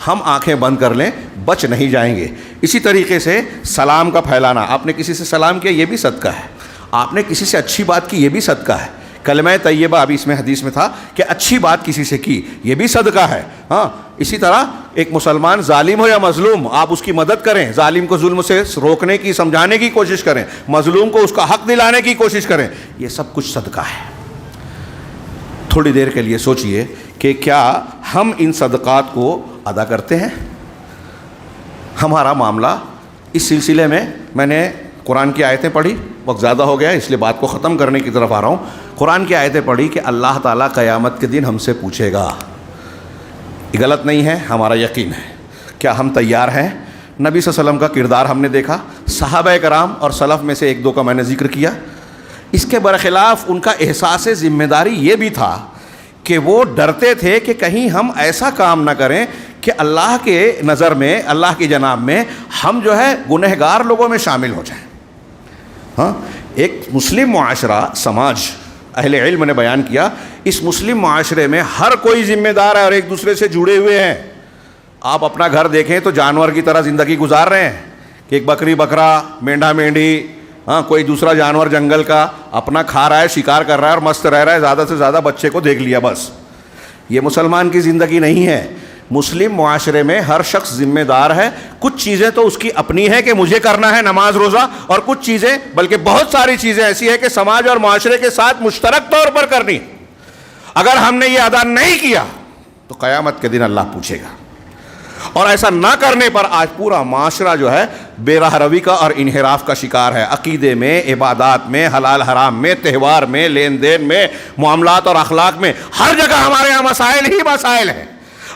A: ہم آنکھیں بند کر لیں، بچ نہیں جائیں گے. اسی طریقے سے سلام کا پھیلانا، آپ نے کسی سے سلام کیا، یہ بھی صدقہ ہے. آپ نے کسی سے اچھی بات کی، یہ بھی صدقہ ہے. کلمہ طیبہ، ابھی اس میں حدیث میں تھا کہ اچھی بات کسی سے کی، یہ بھی صدقہ ہے. ہاں، اسی طرح ایک مسلمان ظالم ہو یا مظلوم، آپ اس کی مدد کریں، ظالم کو ظلم سے روکنے کی، سمجھانے کی کوشش کریں، مظلوم کو اس کا حق دلانے کی کوشش کریں، یہ سب کچھ صدقہ ہے. تھوڑی دیر کے لیے سوچئے کہ کیا ہم ان صدقات کو ادا کرتے ہیں؟ ہمارا معاملہ اس سلسلے میں نے قرآن کی آیتیں پڑھی، وقت زیادہ ہو گیا اس لیے بات کو ختم کرنے کی طرف آ رہا ہوں. قرآن کی آیتیں پڑھی کہ اللہ تعالیٰ قیامت کے دن ہم سے پوچھے گا. یہ غلط نہیں ہے، ہمارا یقین ہے. کیا ہم تیار ہیں؟ نبی صلی اللہ علیہ وسلم کا کردار ہم نے دیکھا، صحابہ کرام اور سلف میں سے ایک دو کا میں نے ذکر کیا. اس کے برخلاف ان کا احساس ذمہ داری یہ بھی تھا کہ وہ ڈرتے تھے کہ کہیں ہم ایسا کام نہ کریں کہ اللہ کے نظر میں، اللہ کی جناب میں ہم جو ہے گنہگار لوگوں میں شامل ہو جائیں. ہاں، ایک مسلم معاشرہ، سماج، اہل علم نے بیان کیا، اس مسلم معاشرے میں ہر کوئی ذمہ دار ہے اور ایک دوسرے سے جڑے ہوئے ہیں. آپ اپنا گھر دیکھیں تو جانور کی طرح زندگی گزار رہے ہیں کہ ایک بکری بکرا، مینڈھا مینڈھی، ہاں کوئی دوسرا جانور جنگل کا اپنا کھا رہا ہے، شکار کر رہا ہے اور مست رہ رہا ہے، زیادہ سے زیادہ بچے کو دیکھ لیا بس. یہ مسلمان کی زندگی نہیں ہے. مسلم معاشرے میں ہر شخص ذمہ دار ہے. کچھ چیزیں تو اس کی اپنی ہیں کہ مجھے کرنا ہے، نماز روزہ، اور کچھ چیزیں، بلکہ بہت ساری چیزیں ایسی ہیں کہ سماج اور معاشرے کے ساتھ مشترک طور پر کرنی. اگر ہم نے یہ ادا نہیں کیا تو قیامت کے دن اللہ پوچھے گا. اور ایسا نہ کرنے پر آج پورا معاشرہ جو ہے بے راہ روی کا اور انحراف کا شکار ہے. عقیدے میں، عبادات میں، حلال حرام میں، تہوار میں، لین دین میں، معاملات اور اخلاق میں، ہر جگہ ہمارے یہاں مسائل ہی مسائل ہیں.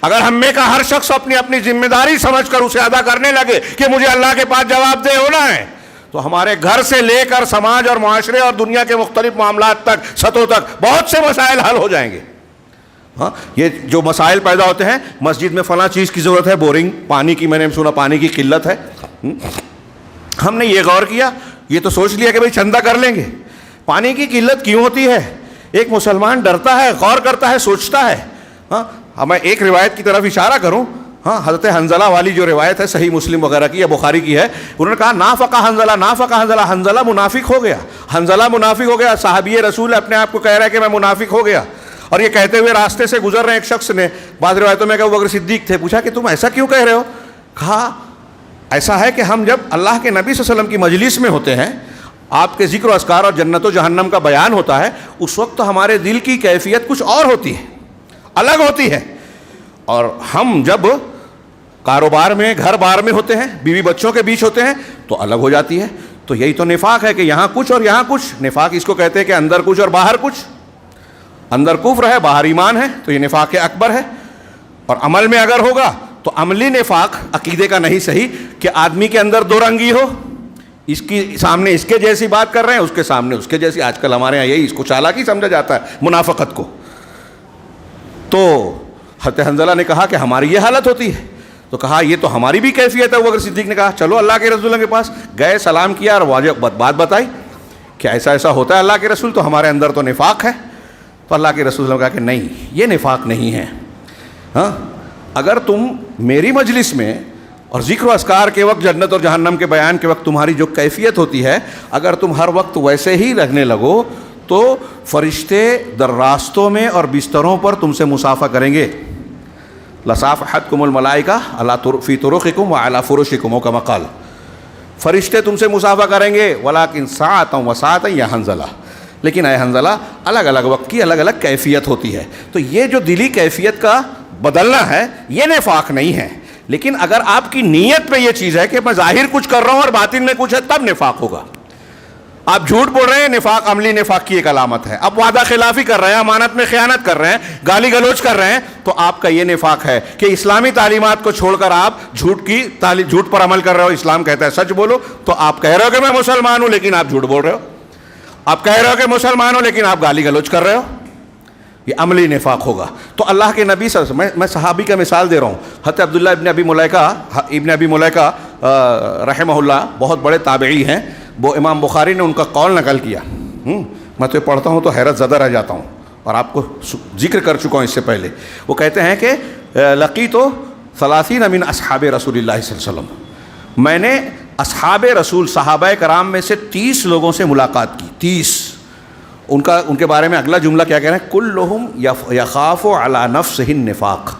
A: اگر ہم میں کا ہر شخص اپنی اپنی ذمہ داری سمجھ کر اسے ادا کرنے لگے کہ مجھے اللہ کے پاس جواب دہ ہونا ہے، تو ہمارے گھر سے لے کر سماج اور معاشرے اور دنیا کے مختلف معاملات تک، سطحوں تک بہت سے مسائل حل ہو جائیں گے. ہاں، یہ جو مسائل پیدا ہوتے ہیں، مسجد میں فلاں چیز کی ضرورت ہے، بورنگ پانی کی، میں نے سنا پانی کی قلت ہے. ہم نے یہ غور کیا، یہ تو سوچ لیا کہ بھئی چندہ کر لیں گے. پانی کی قلت کیوں ہوتی ہے؟ ایک مسلمان ڈرتا ہے، غور کرتا ہے، سوچتا ہے. ہاں، میں ایک روایت کی طرف اشارہ کروں. ہاں، حضرت حنظلہ والی جو روایت ہے صحیح مسلم وغیرہ کی یا بخاری کی ہے، انہوں نے کہا نافقہ حنظلہ، نافقہ حنظلہ، حنظلہ منافق ہو گیا، حنظلہ منافق ہو گیا. صحابی رسول اپنے آپ کو کہہ رہا ہے کہ میں منافق ہو گیا. اور یہ کہتے ہوئے راستے سے گزر رہے ایک شخص نے، بعض روایتوں میں کہ ابو بکر صدیق تھے، پوچھا کہ تم ایسا کیوں کہہ رہے ہو؟ کہا ایسا ہے کہ ہم جب اللہ کے نبی صلی اللہ علیہ وسلم کی مجلس میں ہوتے ہیں، آپ کے ذکر و اذکار اور جنت و جہنم کا بیان ہوتا ہے، اس وقت تو ہمارے دل کی کیفیت کچھ اور ہوتی ہے، الگ ہوتی ہے. اور ہم جب کاروبار میں، گھر بار میں ہوتے ہیں، بیوی بچوں کے بیچ ہوتے ہیں، تو الگ ہو جاتی ہے. تو یہی تو نفاق ہے کہ یہاں کچھ اور یہاں کچھ. نفاق اس کو کہتے ہیں کہ اندر کچھ اور باہر کچھ. اندر کفر ہے، باہر ایمان ہے، تو یہ نفاق اکبر ہے. اور عمل میں اگر ہوگا تو عملی نفاق عقیدے کا نہیں صحیح کہ آدمی کے اندر دو رنگی ہو، اس کی سامنے اس کے جیسی بات کر رہے ہیں، اس کے سامنے اس کے جیسی. آج کل ہمارے یہاں یہی اس کو چالاکی سمجھا جاتا ہے، منافقت کو. تو حضرت حنظلہ نے کہا کہ ہماری یہ حالت ہوتی ہے. تو کہا یہ تو ہماری بھی کیفیت ہے. ابو بکر صدیق نے کہا چلو اللہ کے رسول کے پاس گئے، سلام کیا اور واجب بات بتائی کہ ایسا ایسا ہوتا ہے اللہ کے رسول، تو ہمارے اندر تو نفاق ہے. تو اللہ کے رسول نے کہا کہ نہیں، یہ نفاق نہیں ہے. ہاں، اگر تم میری مجلس میں اور ذکر و اذکار کے وقت، جنت اور جہنم کے بیان کے وقت تمہاری جو کیفیت ہوتی ہے، اگر تم ہر وقت ویسے ہی رہنے لگو تو فرشتے در راستوں میں اور بستروں پر تم سے مصافحہ کریں گے. لصافحتکم الملائکہ علی فی طرقکم وعلی فرشکم کما قال. فرشتے تم سے مصافحہ کریں گے، ولکن ساعۃ و ساعۃ یا حنظلہ. لیکن اے حنظلہ، الگ الگ وقت کی الگ الگ کیفیت ہوتی ہے. تو یہ جو دلی کیفیت کا بدلنا ہے، یہ نفاق نہیں ہے. لیکن اگر آپ کی نیت پہ یہ چیز ہے کہ میں ظاہر کچھ کر رہا ہوں اور باطن میں کچھ ہے، تب نفاق ہوگا. آپ جھوٹ بول رہے ہیں، نفاق عملی نفاق کی ایک علامت ہے. اب وعدہ خلافی کر رہے ہیں، امانت میں خیانت کر رہے ہیں، گالی گلوچ کر رہے ہیں، تو آپ کا یہ نفاق ہے کہ اسلامی تعلیمات کو چھوڑ کر آپ جھوٹ پر عمل کر رہے ہو. اسلام کہتا ہے سچ بولو، تو آپ کہہ رہے ہو کہ میں مسلمان ہوں لیکن آپ جھوٹ بول رہے ہو. آپ کہہ رہے ہو کہ مسلمان ہو لیکن آپ گالی گلوچ کر رہے ہو. یہ عملی نفاق ہوگا. تو اللہ کے نبی صلی اللہ علیہ وسلم، میں صحابی کا مثال دے رہا ہوں. حضرت عبداللہ ابن ابی ملیکہ رحمہ اللہ بہت بڑے تابعی ہیں. وہ امام بخاری نے ان کا قول نقل کیا. میں تو پڑھتا ہوں تو حیرت زدہ رہ جاتا ہوں، اور آپ کو ذکر کر چکا ہوں اس سے پہلے. وہ کہتے ہیں کہ لقیت 30 من اصحاب رسول اللہ صلی اللہ علیہ وسلم، میں نے اصحاب رسول، صحابہ کرام میں سے 30 لوگوں سے ملاقات کی. 30. ان کے بارے میں اگلا جملہ کیا کہہ رہے ہیں؟ کلہم یخاف علی نفسہ النفاق.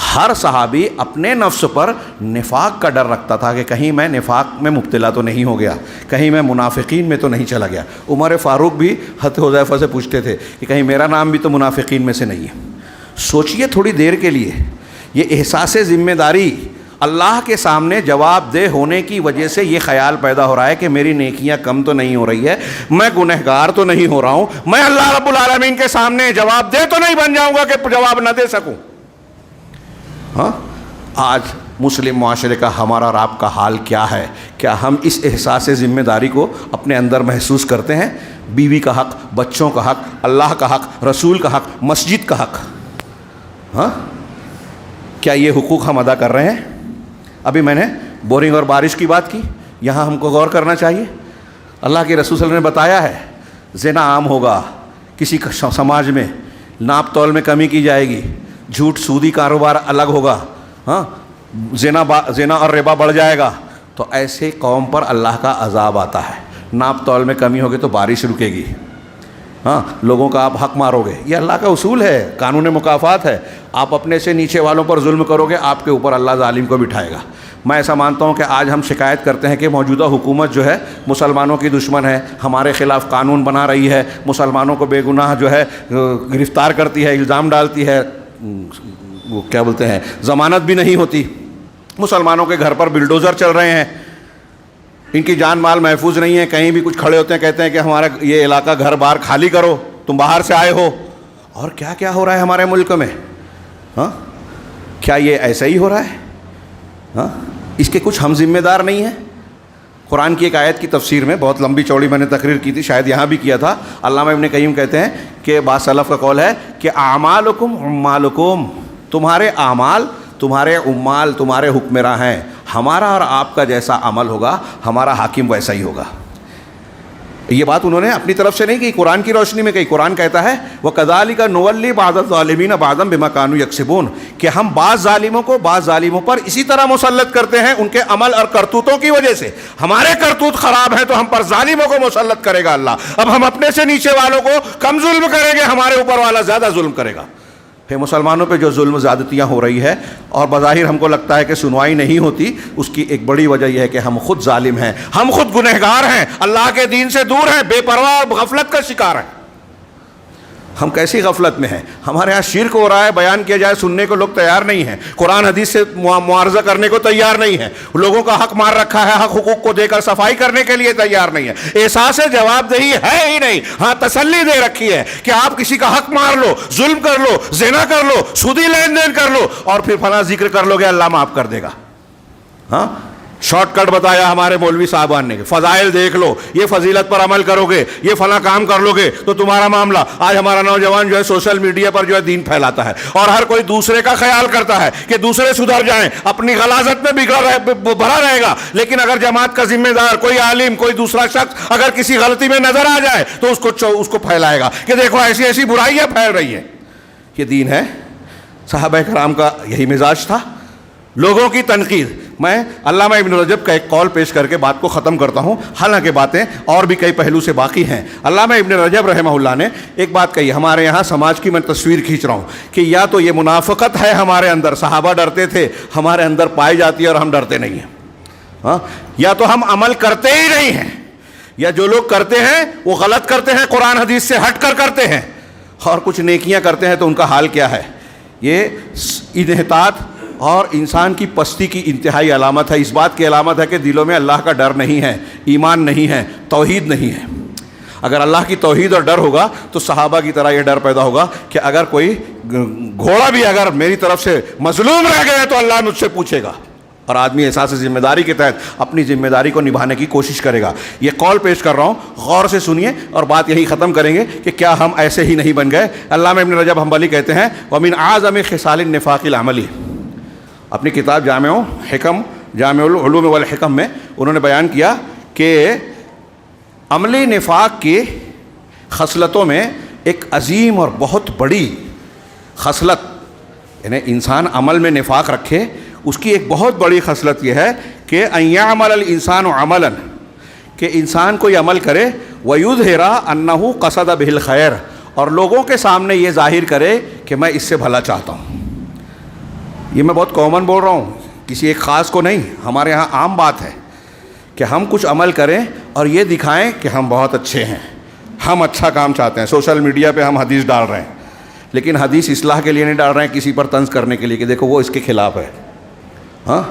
A: ہر صحابی اپنے نفس پر نفاق کا ڈر رکھتا تھا کہ کہیں میں نفاق میں مبتلا تو نہیں ہو گیا، کہیں میں منافقین میں تو نہیں چلا گیا. عمر فاروق بھی حضرت حذیفہ سے پوچھتے تھے کہ کہیں میرا نام بھی تو منافقین میں سے نہیں ہے. سوچئے تھوڑی دیر کے لیے، یہ احساس ذمہ داری اللہ کے سامنے جواب دہ ہونے کی وجہ سے یہ خیال پیدا ہو رہا ہے کہ میری نیکیاں کم تو نہیں ہو رہی ہے، میں گنہگار تو نہیں ہو رہا ہوں، میں اللہ رب العالمین کے سامنے جواب دہ تو نہیں بن جاؤں گا کہ جواب نہ دے سکوں۔ ہاں، آج مسلم معاشرے کا ہمارا اور آپ کا حال کیا ہے؟ کیا ہم اس احساس ذمہ داری کو اپنے اندر محسوس کرتے ہیں؟ بیوی کا حق، بچوں کا حق، اللہ کا حق، رسول کا حق، مسجد کا حق، ہاں، کیا یہ حقوق ہم ادا کر رہے ہیں؟ ابھی میں نے بورنگ اور بارش کی بات کی، یہاں ہم کو غور کرنا چاہیے۔ اللہ کے رسول صلی اللہ علیہ وسلم نے بتایا ہے زنا عام ہوگا، کسی سماج میں ناپ تول میں کمی کی جائے گی، جھوٹ سودی کاروبار الگ ہوگا، ہاں، زنا اور ربا بڑھ جائے گا، تو ایسے قوم پر اللہ کا عذاب آتا ہے۔ ناپ تول میں کمی ہوگی تو بارش رکے گی، ہاں، لوگوں کا آپ حق مارو گے، یہ اللہ کا اصول ہے، قانون مکافات ہے۔ آپ اپنے سے نیچے والوں پر ظلم کرو گے، آپ کے اوپر اللہ ظالم کو بٹھائے گا۔ میں ایسا مانتا ہوں کہ آج ہم شکایت کرتے ہیں کہ موجودہ حکومت جو ہے مسلمانوں کی دشمن ہے، ہمارے خلاف قانون بنا رہی ہے، مسلمانوں کو بے گناہ جو ہے گرفتار کرتی ہے، الزام ڈالتی ہے، وہ کیا بولتے ہیں، ضمانت بھی نہیں ہوتی، مسلمانوں کے گھر پر بلڈوزر چل رہے ہیں، ان کی جان مال محفوظ نہیں ہے، کہیں بھی کچھ کھڑے ہوتے ہیں، کہتے ہیں کہ ہمارا یہ علاقہ گھر بار خالی کرو، تم باہر سے آئے ہو، اور کیا کیا ہو رہا ہے ہمارے ملک میں، ہاں، کیا یہ ایسا ہی ہو رہا ہے؟ ہاں، اس کے کچھ ہم ذمہ دار نہیں ہیں؟ قرآن کی ایک آیت کی تفسیر میں بہت لمبی چوڑی میں نے تقریر کی تھی، شاید یہاں بھی کیا تھا، علامہ ابن قیم کہتے ہیں کہ بعض سلف کا قول ہے کہ اعمالکم عمالکم، تمہارے اعمال تمہارے عمال تمہارے حکمراں ہیں، ہمارا اور آپ کا جیسا عمل ہوگا ہمارا حاکم ویسا ہی ہوگا۔ یہ بات انہوں نے اپنی طرف سے نہیں کی، قرآن کی روشنی میں کہی۔ قرآن کہتا ہے وَكَذَلِكَ نُوَلِّي بَعْضَ الظَّالِمِينَ بَعْضًا بِمَا كَانُوا يَكْسِبُونَ، کہ ہم بعض ظالموں کو بعض ظالموں پر اسی طرح مسلط کرتے ہیں ان کے عمل اور کرتوتوں کی وجہ سے۔ ہمارے کرتوت خراب ہیں تو ہم پر ظالموں کو مسلط کرے گا اللہ۔ اب ہم اپنے سے نیچے والوں کو کم ظلم کریں گے، ہمارے اوپر والا زیادہ ظلم کرے گا۔ پھر مسلمانوں پہ جو ظلم زیادتیاں ہو رہی ہے اور بظاہر ہم کو لگتا ہے کہ سنوائی نہیں ہوتی، اس کی ایک بڑی وجہ یہ ہے کہ ہم خود ظالم ہیں، ہم خود گنہگار ہیں، اللہ کے دین سے دور ہیں، بے پرواہ اور غفلت کا شکار ہیں۔ ہم کیسی غفلت میں ہیں؟ ہمارے ہاں شرک ہو رہا ہے، بیان کیا جائے سننے کو لوگ تیار نہیں ہیں، قرآن حدیث سے معارضہ کرنے کو تیار نہیں ہیں، لوگوں کا حق مار رکھا ہے، حق حقوق کو دے کر صفائی کرنے کے لیے تیار نہیں ہے، احساس جواب دہی ہے ہی نہیں۔ ہاں، تسلی دے رکھی ہے کہ آپ کسی کا حق مار لو، ظلم کر لو، زنا کر لو، سودی لین دین کر لو، اور پھر فلاں ذکر کر لو گے اللہ معاف کر دے گا۔ ہاں، شارٹ کٹ بتایا ہمارے مولوی صاحبان نے، فضائل دیکھ لو، یہ فضیلت پر عمل کرو گے، یہ فلاں کام کر لو گے تو تمہارا معاملہ۔ آج ہمارا نوجوان جو ہے سوشل میڈیا پر جو ہے دین پھیلاتا ہے، اور ہر کوئی دوسرے کا خیال کرتا ہے کہ دوسرے سدھر جائیں، اپنی غلاظت میں بھرا رہے گا، لیکن اگر جماعت کا ذمہ دار کوئی عالم، کوئی دوسرا شخص اگر کسی غلطی میں نظر آ جائے تو اس کو پھیلائے گا کہ دیکھو ایسی ایسی برائیاں پھیل رہی ہیں۔ یہ دین ہے؟ صحابہ کرام کا یہی مزاج تھا، لوگوں کی تنقید۔ میں علامہ ابن رجب کا ایک قول پیش کر کے بات کو ختم کرتا ہوں، حالانکہ باتیں اور بھی کئی پہلو سے باقی ہیں۔ علامہ ابن رجب رحمہ اللہ نے ایک بات کہی، ہمارے یہاں سماج کی میں تصویر کھینچ رہا ہوں کہ یا تو یہ منافقت ہے ہمارے اندر، صحابہ ڈرتے تھے، ہمارے اندر پائی جاتی ہے اور ہم ڈرتے نہیں ہیں، ہاں، یا تو ہم عمل کرتے ہی نہیں ہیں، یا جو لوگ کرتے ہیں وہ غلط کرتے ہیں، قرآن حدیث سے ہٹ کر کرتے ہیں، اور کچھ نیکیاں کرتے ہیں تو ان کا حال کیا ہے۔ یہ انحطاط اور انسان کی پستی کی انتہائی علامت ہے، اس بات کی علامت ہے کہ دلوں میں اللہ کا ڈر نہیں ہے، ایمان نہیں ہے، توحید نہیں ہے۔ اگر اللہ کی توحید اور ڈر ہوگا تو صحابہ کی طرح یہ ڈر پیدا ہوگا کہ اگر کوئی گھوڑا بھی اگر میری طرف سے مظلوم رہ گیا تو اللہ مجھ سے پوچھے گا، اور آدمی احساس ذمہ داری کے تحت اپنی ذمہ داری کو نبھانے کی کوشش کرے گا۔ یہ قول پیش کر رہا ہوں، غور سے سنیے اور بات یہی ختم کریں گے کہ کیا ہم ایسے ہی نہیں بن گئے۔ علامہ ابن رجب حنبلی کہتے ہیں وَمِنْ أَعْظَمِ خِصَالِ النِّفَاقِ الْعَمَلِي، اپنی کتاب جامع العلوم والحکم میں انہوں نے بیان کیا کہ عملی نفاق کی خصلتوں میں ایک عظیم اور بہت بڑی خصلت، یعنی انسان عمل میں نفاق رکھے، اس کی ایک بہت بڑی خصلت یہ ہے کہ ان یعمل الانسان عملا، کہ انسان کوئی عمل کرے ویظہر انہ قصد بہ الخیر، اور لوگوں کے سامنے یہ ظاہر کرے کہ میں اس سے بھلا چاہتا ہوں۔ یہ میں بہت کامن بول رہا ہوں، کسی ایک خاص کو نہیں، ہمارے یہاں عام بات ہے کہ ہم کچھ عمل کریں اور یہ دکھائیں کہ ہم بہت اچھے ہیں، ہم اچھا کام چاہتے ہیں۔ سوشل میڈیا پہ ہم حدیث ڈال رہے ہیں، لیکن حدیث اصلاح کے لیے نہیں ڈال رہے ہیں، کسی پر طنز کرنے کے لیے کہ دیکھو وہ اس کے خلاف ہے۔ ہاں،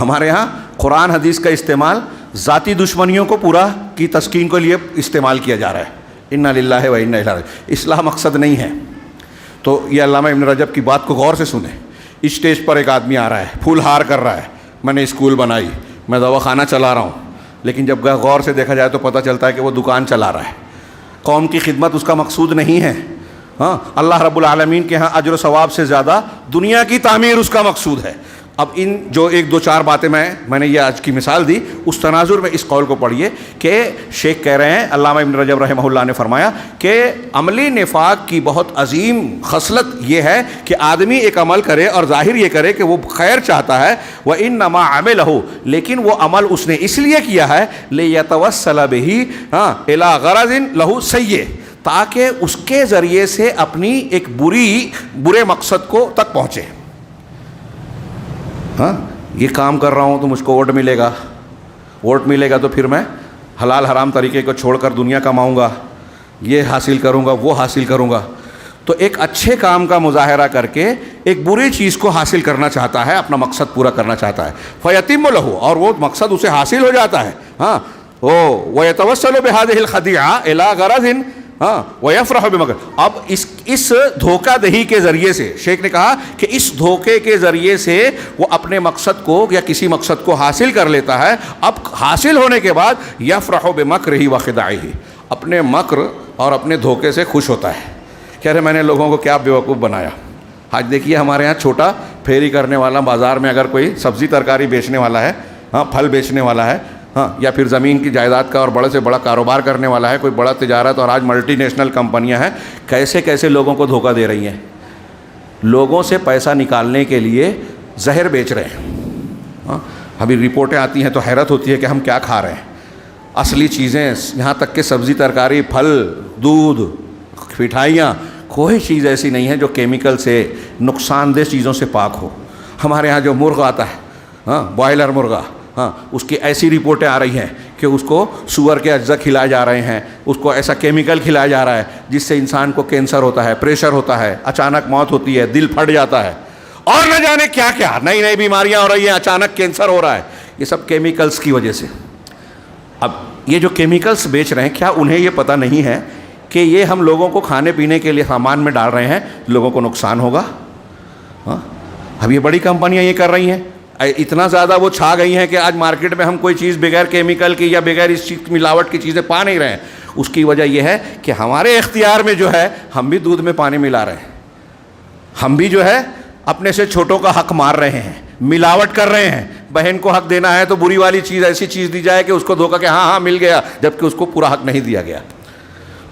A: ہمارے یہاں قرآن حدیث کا استعمال ذاتی دشمنیوں کو پورا کی تسکین کے لیے استعمال کیا جا رہا ہے۔ انا للہ و انا الیہ راجعون، اصلاح مقصد نہیں ہے۔ تو یہ علامہ ابن رجب کی بات کو غور سے سنیں۔ اسٹیج پر ایک آدمی آ رہا ہے، پھول ہار کر رہا ہے، میں نے اسکول بنائی، میں دواخانہ چلا رہا ہوں، لیکن جب غور سے دیکھا جائے تو پتہ چلتا ہے کہ وہ دکان چلا رہا ہے۔ قوم کی خدمت اس کا مقصود نہیں ہے۔ ہاں، اللہ رب العالمین کے ہاں اجر و ثواب سے زیادہ دنیا کی تعمیر اس کا مقصود ہے۔ اب ان جو ایک دو چار باتیں میں نے یہ آج کی مثال دی، اس تناظر میں اس قول کو پڑھیے کہ شیخ کہہ رہے ہیں، علامہ ابن رجب رحمہ اللہ نے فرمایا کہ عملی نفاق کی بہت عظیم خصلت یہ ہے کہ آدمی ایک عمل کرے اور ظاہر یہ کرے کہ وہ خیر چاہتا ہے، وَإِنَّمَا عَمِلَهُ، لیکن وہ عمل اس نے اس لیے کیا ہے لِيَتَوَسَّلَ بِهِ إِلَىٰ غَرَضٍ لَهُ سَيِّئٍ، تاکہ اس کے ذریعے سے اپنی ایک برے مقصد کو تک پہنچے۔ ہاں، یہ کام کر رہا ہوں تو مجھ کو ووٹ ملے گا تو پھر میں حلال حرام طریقے کو چھوڑ کر دنیا کماؤں گا، یہ حاصل کروں گا، وہ حاصل کروں گا۔ تو ایک اچھے کام کا مظاہرہ کر کے ایک بری چیز کو حاصل کرنا چاہتا ہے، اپنا مقصد پورا کرنا چاہتا ہے، فَيَتِمُّ لَهُ، اور وہ مقصد اسے حاصل ہو جاتا ہے۔ ہاں، وَيَتَوَسَّلُ بِهَذِهِ الْخَدِيعَةِ إِلَىٰ غَرَضٍ وَيَفْرَحُ بِمَكْرِهِ، اب اس دھوکہ دہی کے ذریعے سے، شیخ نے کہا کہ اس دھوکے کے ذریعے سے وہ اپنے مقصد کو یا کسی مقصد کو حاصل کر لیتا ہے۔ اب حاصل ہونے کے بعد يَفْرَحُ بِمَكْرِهِ وَخِدَاعِهِ، اپنے مکر اور اپنے دھوکے سے خوش ہوتا ہے، کہہ رہے میں نے لوگوں کو کیا بیوقوف بنایا۔ آج دیکھیے ہمارے یہاں چھوٹا پھیری کرنے والا، بازار میں اگر کوئی سبزی ترکاری بیچنے والا ہے، ہاں، پھل بیچنے والا ہے، ہاں، یا پھر زمین کی جائیداد کا اور بڑے سے بڑا کاروبار کرنے والا ہے، کوئی بڑا تجارت، اور آج ملٹی نیشنل کمپنیاں ہیں، کیسے کیسے لوگوں کو دھوکہ دے رہی ہیں، لوگوں سے پیسہ نکالنے کے لیے زہر بیچ رہے ہیں۔ ہاں، ابھی رپورٹیں آتی ہیں تو حیرت ہوتی ہے کہ ہم کیا کھا رہے ہیں۔ اصلی چیزیں یہاں تک کہ سبزی ترکاری، پھل، دودھ، مٹھائیاں، کوئی چیز ایسی نہیں ہے جو کیمیکل سے، نقصان دہ چیزوں سے پاک ہو۔ ہمارے ہاں جو مرغ آتا ہے، ہاں، بوائلر مرغا، ہاں، اس کی ایسی رپورٹیں آ رہی ہیں کہ اس کو سور کے اجزا کھلائے جا رہے ہیں، اس کو ایسا کیمیکل کھلایا جا رہا ہے جس سے انسان کو کینسر ہوتا ہے، پریشر ہوتا ہے، اچانک موت ہوتی ہے، دل پھٹ جاتا ہے، اور نہ جانے کیا کیا نئی نئی بیماریاں ہو رہی ہیں، اچانک کینسر ہو رہا ہے، یہ سب کیمیکلز کی وجہ سے۔ اب یہ جو کیمیکلز بیچ رہے ہیں، کیا انہیں یہ پتہ نہیں ہے کہ یہ ہم لوگوں کو کھانے پینے کے لیے سامان میں ڈال رہے ہیں، لوگوں کو نقصان ہوگا؟ ہاں، اب یہ بڑی کمپنیاں یہ کر رہی ہیں، اتنا زیادہ وہ چھا گئی ہیں کہ آج مارکیٹ میں ہم کوئی چیز بغیر کیمیکل کی یا بغیر اس چیز ملاوٹ کی چیزیں پا نہیں رہے ہیں۔ اس کی وجہ یہ ہے کہ ہمارے اختیار میں جو ہے، ہم بھی دودھ میں پانی ملا رہے ہیں، ہم بھی جو ہے اپنے سے چھوٹوں کا حق مار رہے ہیں، ملاوٹ کر رہے ہیں۔ بہن کو حق دینا ہے تو بری والی چیز، ایسی چیز دی جائے کہ اس کو دھوکہ کہ ہاں مل گیا، جبکہ اس کو پورا حق نہیں دیا گیا۔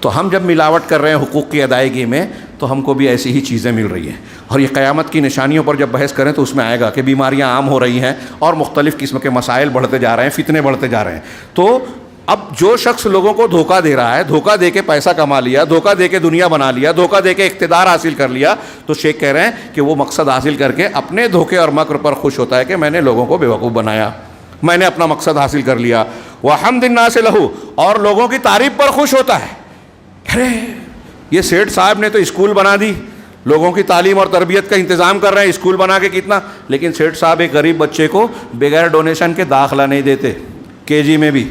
A: تو ہم جب ملاوٹ کر رہے ہیں حقوق کی ادائیگی میں، تو ہم کو بھی ایسی ہی چیزیں مل رہی ہیں۔ اور یہ قیامت کی نشانیوں پر جب بحث کریں تو اس میں آئے گا کہ بیماریاں عام ہو رہی ہیں اور مختلف قسم کے مسائل بڑھتے جا رہے ہیں، فتنے بڑھتے جا رہے ہیں۔ تو اب جو شخص لوگوں کو دھوکہ دے رہا ہے، دھوکہ دے کے پیسہ کما لیا، دھوکہ دے کے دنیا بنا لیا، دھوکہ دے کے اقتدار حاصل کر لیا، تو شیخ کہہ رہے ہیں کہ وہ مقصد حاصل کر کے اپنے دھوکے اور مکر پر خوش ہوتا ہے کہ میں نے لوگوں کو بیوقوف بنایا، میں نے اپنا مقصد حاصل کر لیا۔ وحمد الناس لہ، اور لوگوں کی تعریف پر خوش ہوتا ہے۔ ارے یہ سیٹھ صاحب نے تو اسکول بنا دی، لوگوں کی تعلیم اور تربیت کا انتظام کر رہے ہیں، اسکول بنا کے کتنا، لیکن سیٹھ صاحب ایک غریب بچے کو بغیر ڈونیشن کے داخلہ نہیں دیتے، کے جی میں بھی۔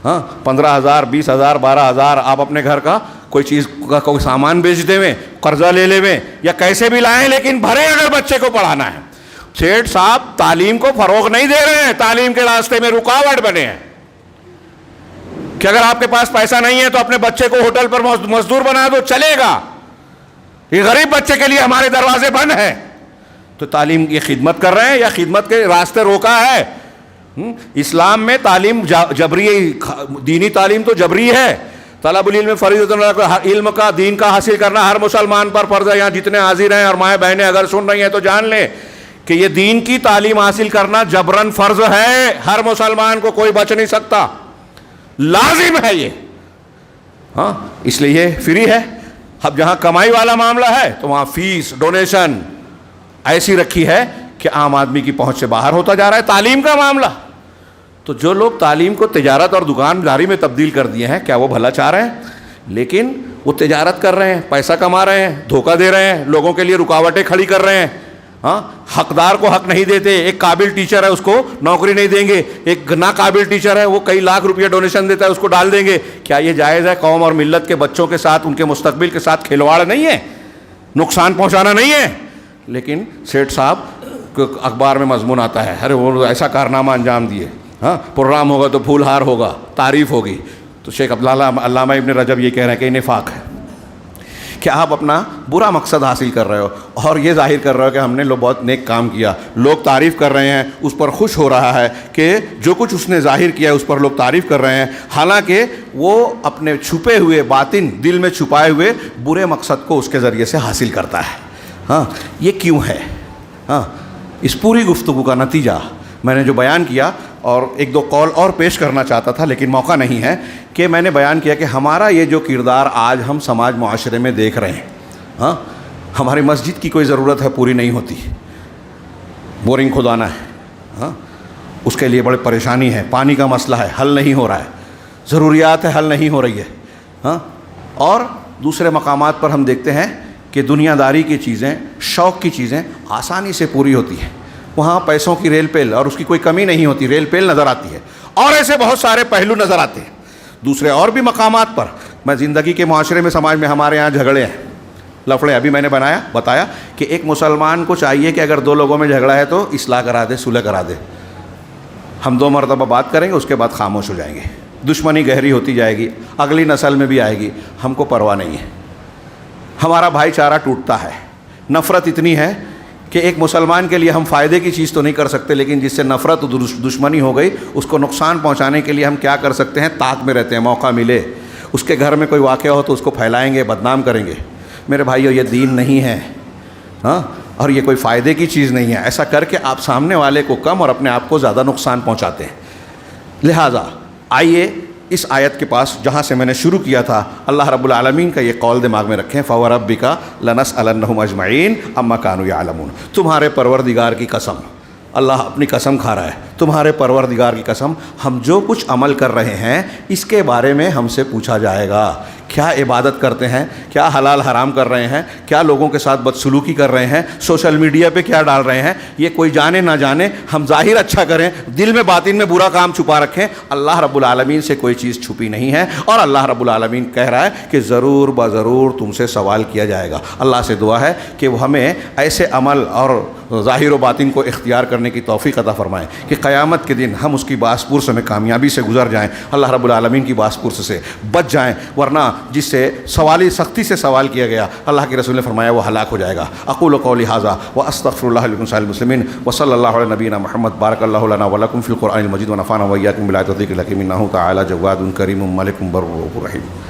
A: ہاں، 15,000 20,000 12,000 آپ اپنے گھر کا کوئی چیز کا کوئی سامان بیچ دے میں، قرضہ لے لے میں، یا کیسے بھی لائیں، لیکن بھرے اگر بچے کو پڑھانا ہے۔ سیٹھ صاحب تعلیم کو فروغ نہیں دے رہے ہیں، تعلیم کے راستے میں رکاوٹ بنے ہیں کہ اگر آپ کے پاس پیسہ نہیں ہے تو اپنے بچے کو ہوٹل پر مزدور بنا دو، چلے گا، یہ غریب بچے کے لیے ہمارے دروازے بند ہیں۔ تو تعلیم کی خدمت کر رہے ہیں یا خدمت کے راستے روکا ہے؟ اسلام میں تعلیم جبری، دینی تعلیم تو جبری ہے۔ طلب العلم فریضۃ، علم کا، دین کا حاصل کرنا ہر مسلمان پر فرض ہے۔ یہاں جتنے حاضر ہیں اور مائیں بہنیں اگر سن رہی ہیں تو جان لیں کہ یہ دین کی تعلیم حاصل کرنا جبرن فرض ہے، ہر مسلمان کو کوئی بچ نہیں سکتا، لازم ہے یہ۔ ہاں، اس لیے یہ فری ہے۔ اب جہاں کمائی والا معاملہ ہے تو وہاں فیس، ڈونیشن ایسی رکھی ہے کہ عام آدمی کی پہنچ سے باہر ہوتا جا رہا ہے۔ تعلیم کا معاملہ تو جو لوگ تعلیم کو تجارت اور دکانداری میں تبدیل کر دیے ہیں، کیا وہ بھلا چاہ رہے ہیں؟ لیکن وہ تجارت کر رہے ہیں، پیسہ کما رہے ہیں، دھوکہ دے رہے ہیں، لوگوں کے لیے رکاوٹیں کھڑی کر رہے ہیں۔ ہاں حقدار کو حق نہیں دیتے. ایک قابل ٹیچر ہے اس کو نوکری نہیں دیں گے, ایک ناقابل ٹیچر ہے وہ کئی لاکھ روپیہ ڈونیشن دیتا ہے اس کو ڈال دیں گے. کیا یہ جائز ہے؟ قوم اور ملت کے بچوں کے ساتھ, ان کے مستقبل کے ساتھ کھلواڑ نہیں ہے, نقصان پہنچانا نہیں ہے. لیکن سیٹھ صاحب اخبار میں مضمون آتا ہے, ارے وہ ایسا کارنامہ انجام دیے, ہاں پروگرام ہوگا تو پھول ہار ہوگا, تعریف ہوگی. تو شیخ علامہ ابن رجب یہ کہہ رہے ہیں کہ نفاق ہے کہ آپ اپنا برا مقصد حاصل کر رہے ہو اور یہ ظاہر کر رہے ہو کہ ہم نے بہت نیک کام کیا, لوگ تعریف کر رہے ہیں, اس پر خوش ہو رہا ہے کہ جو کچھ اس نے ظاہر کیا اس پر لوگ تعریف کر رہے ہیں, حالانکہ وہ اپنے چھپے ہوئے باطن دل میں چھپائے ہوئے برے مقصد کو اس کے ذریعے سے حاصل کرتا ہے. ہاں یہ کیوں ہے؟ ہاں اس پوری گفتگو کا نتیجہ میں نے جو بیان کیا, اور ایک دو قول اور پیش کرنا چاہتا تھا لیکن موقع نہیں ہے, کہ میں نے بیان کیا کہ ہمارا یہ جو کردار آج ہم سماج معاشرے میں دیکھ رہے ہیں, ہاں ہماری مسجد کی کوئی ضرورت ہے پوری نہیں ہوتی, بورنگ کھدوانا ہے, ہاں اس کے لیے بڑے پریشانی ہے, پانی کا مسئلہ ہے حل نہیں ہو رہا ہے, ضروریات ہے حل نہیں ہو رہی ہے. ہاں اور دوسرے مقامات پر ہم دیکھتے ہیں کہ دنیا داری کی چیزیں, شوق کی چیزیں آسانی سے پوری ہوتی ہیں, وہاں پیسوں کی ریل پیل اور اس کی کوئی کمی نہیں ہوتی, ریل پیل نظر آتی ہے, اور ایسے بہت سارے پہلو نظر آتے ہیں. دوسرے اور بھی مقامات پر میں زندگی کے معاشرے میں سماج میں ہمارے یہاں جھگڑے ہیں, لفڑے. ابھی میں نے بتایا کہ ایک مسلمان کو چاہیے کہ اگر دو لوگوں میں جھگڑا ہے تو اصلاح کرا دے, صلح کرا دے. ہم 2 مرتبہ بات کریں گے, اس کے بعد خاموش ہو جائیں گے, دشمنی گہری ہوتی جائے گی, اگلی نسل میں بھی آئے گی, ہم کو پرواہ نہیں ہے. ہمارا بھائی چارہ ٹوٹتا ہے, نفرت اتنی ہے کہ ایک مسلمان کے لیے ہم فائدے کی چیز تو نہیں کر سکتے, لیکن جس سے نفرت دشمنی ہو گئی اس کو نقصان پہنچانے کے لیے ہم کیا کر سکتے ہیں؟ طاق میں رہتے ہیں, موقع ملے اس کے گھر میں کوئی واقعہ ہو تو اس کو پھیلائیں گے, بدنام کریں گے. میرے بھائیو یہ دین نہیں ہے, ہاں اور یہ کوئی فائدے کی چیز نہیں ہے. ایسا کر کے آپ سامنے والے کو کم اور اپنے آپ کو زیادہ نقصان پہنچاتے ہیں. لہٰذا آئیے اس آیت کے پاس جہاں سے میں نے شروع کیا تھا, اللہ رب العالمین کا یہ قول دماغ میں رکھیں, فَوَرَبِّكَ لَنَسْأَلَنَّهُمْ أَجْمَعِينَ عَمَّا كَانُوا يَعْلَمُونَ. تمہارے پروردگار کی قسم, اللہ اپنی قسم کھا رہا ہے, تمہارے پروردگار کی قسم, ہم جو کچھ عمل کر رہے ہیں اس کے بارے میں ہم سے پوچھا جائے گا. کیا عبادت کرتے ہیں, کیا حلال حرام کر رہے ہیں, کیا لوگوں کے ساتھ بدسلوکی کر رہے ہیں, سوشل میڈیا پہ کیا ڈال رہے ہیں, یہ کوئی جانے نہ جانے, ہم ظاہر اچھا کریں, دل میں باطن میں برا کام چھپا رکھیں, اللہ رب العالمین سے کوئی چیز چھپی نہیں ہے. اور اللہ رب العالمین کہہ رہا ہے کہ ضرور بضرور تم سے سوال کیا جائے گا. اللہ سے دعا ہے کہ وہ ہمیں ایسے عمل اور ظاہر و باطن کو اختیار کرنے کی توفیق عطا فرمائیں کہ قیامت کے دن ہم اس کی باس پرس میں کامیابی سے گزر جائیں, اللہ رب العالمین کی باس پرس سے بچ جائیں, ورنہ جس سے سختی سے سوال کیا گیا اللہ کے رسول نے فرمایا وہ ہلاک ہو جائے گا. اقول قولی ھذا واستغفر اللہ لکم سائر المسلمین وصلی اللہ علی نبینا محمد. بارک اللہ لنا ولکم فی القرآن المجید ونفعنا وإیاکم بالآیات والذکر الحکیم انہ تعالی جواد کریم ملک بر رحیم.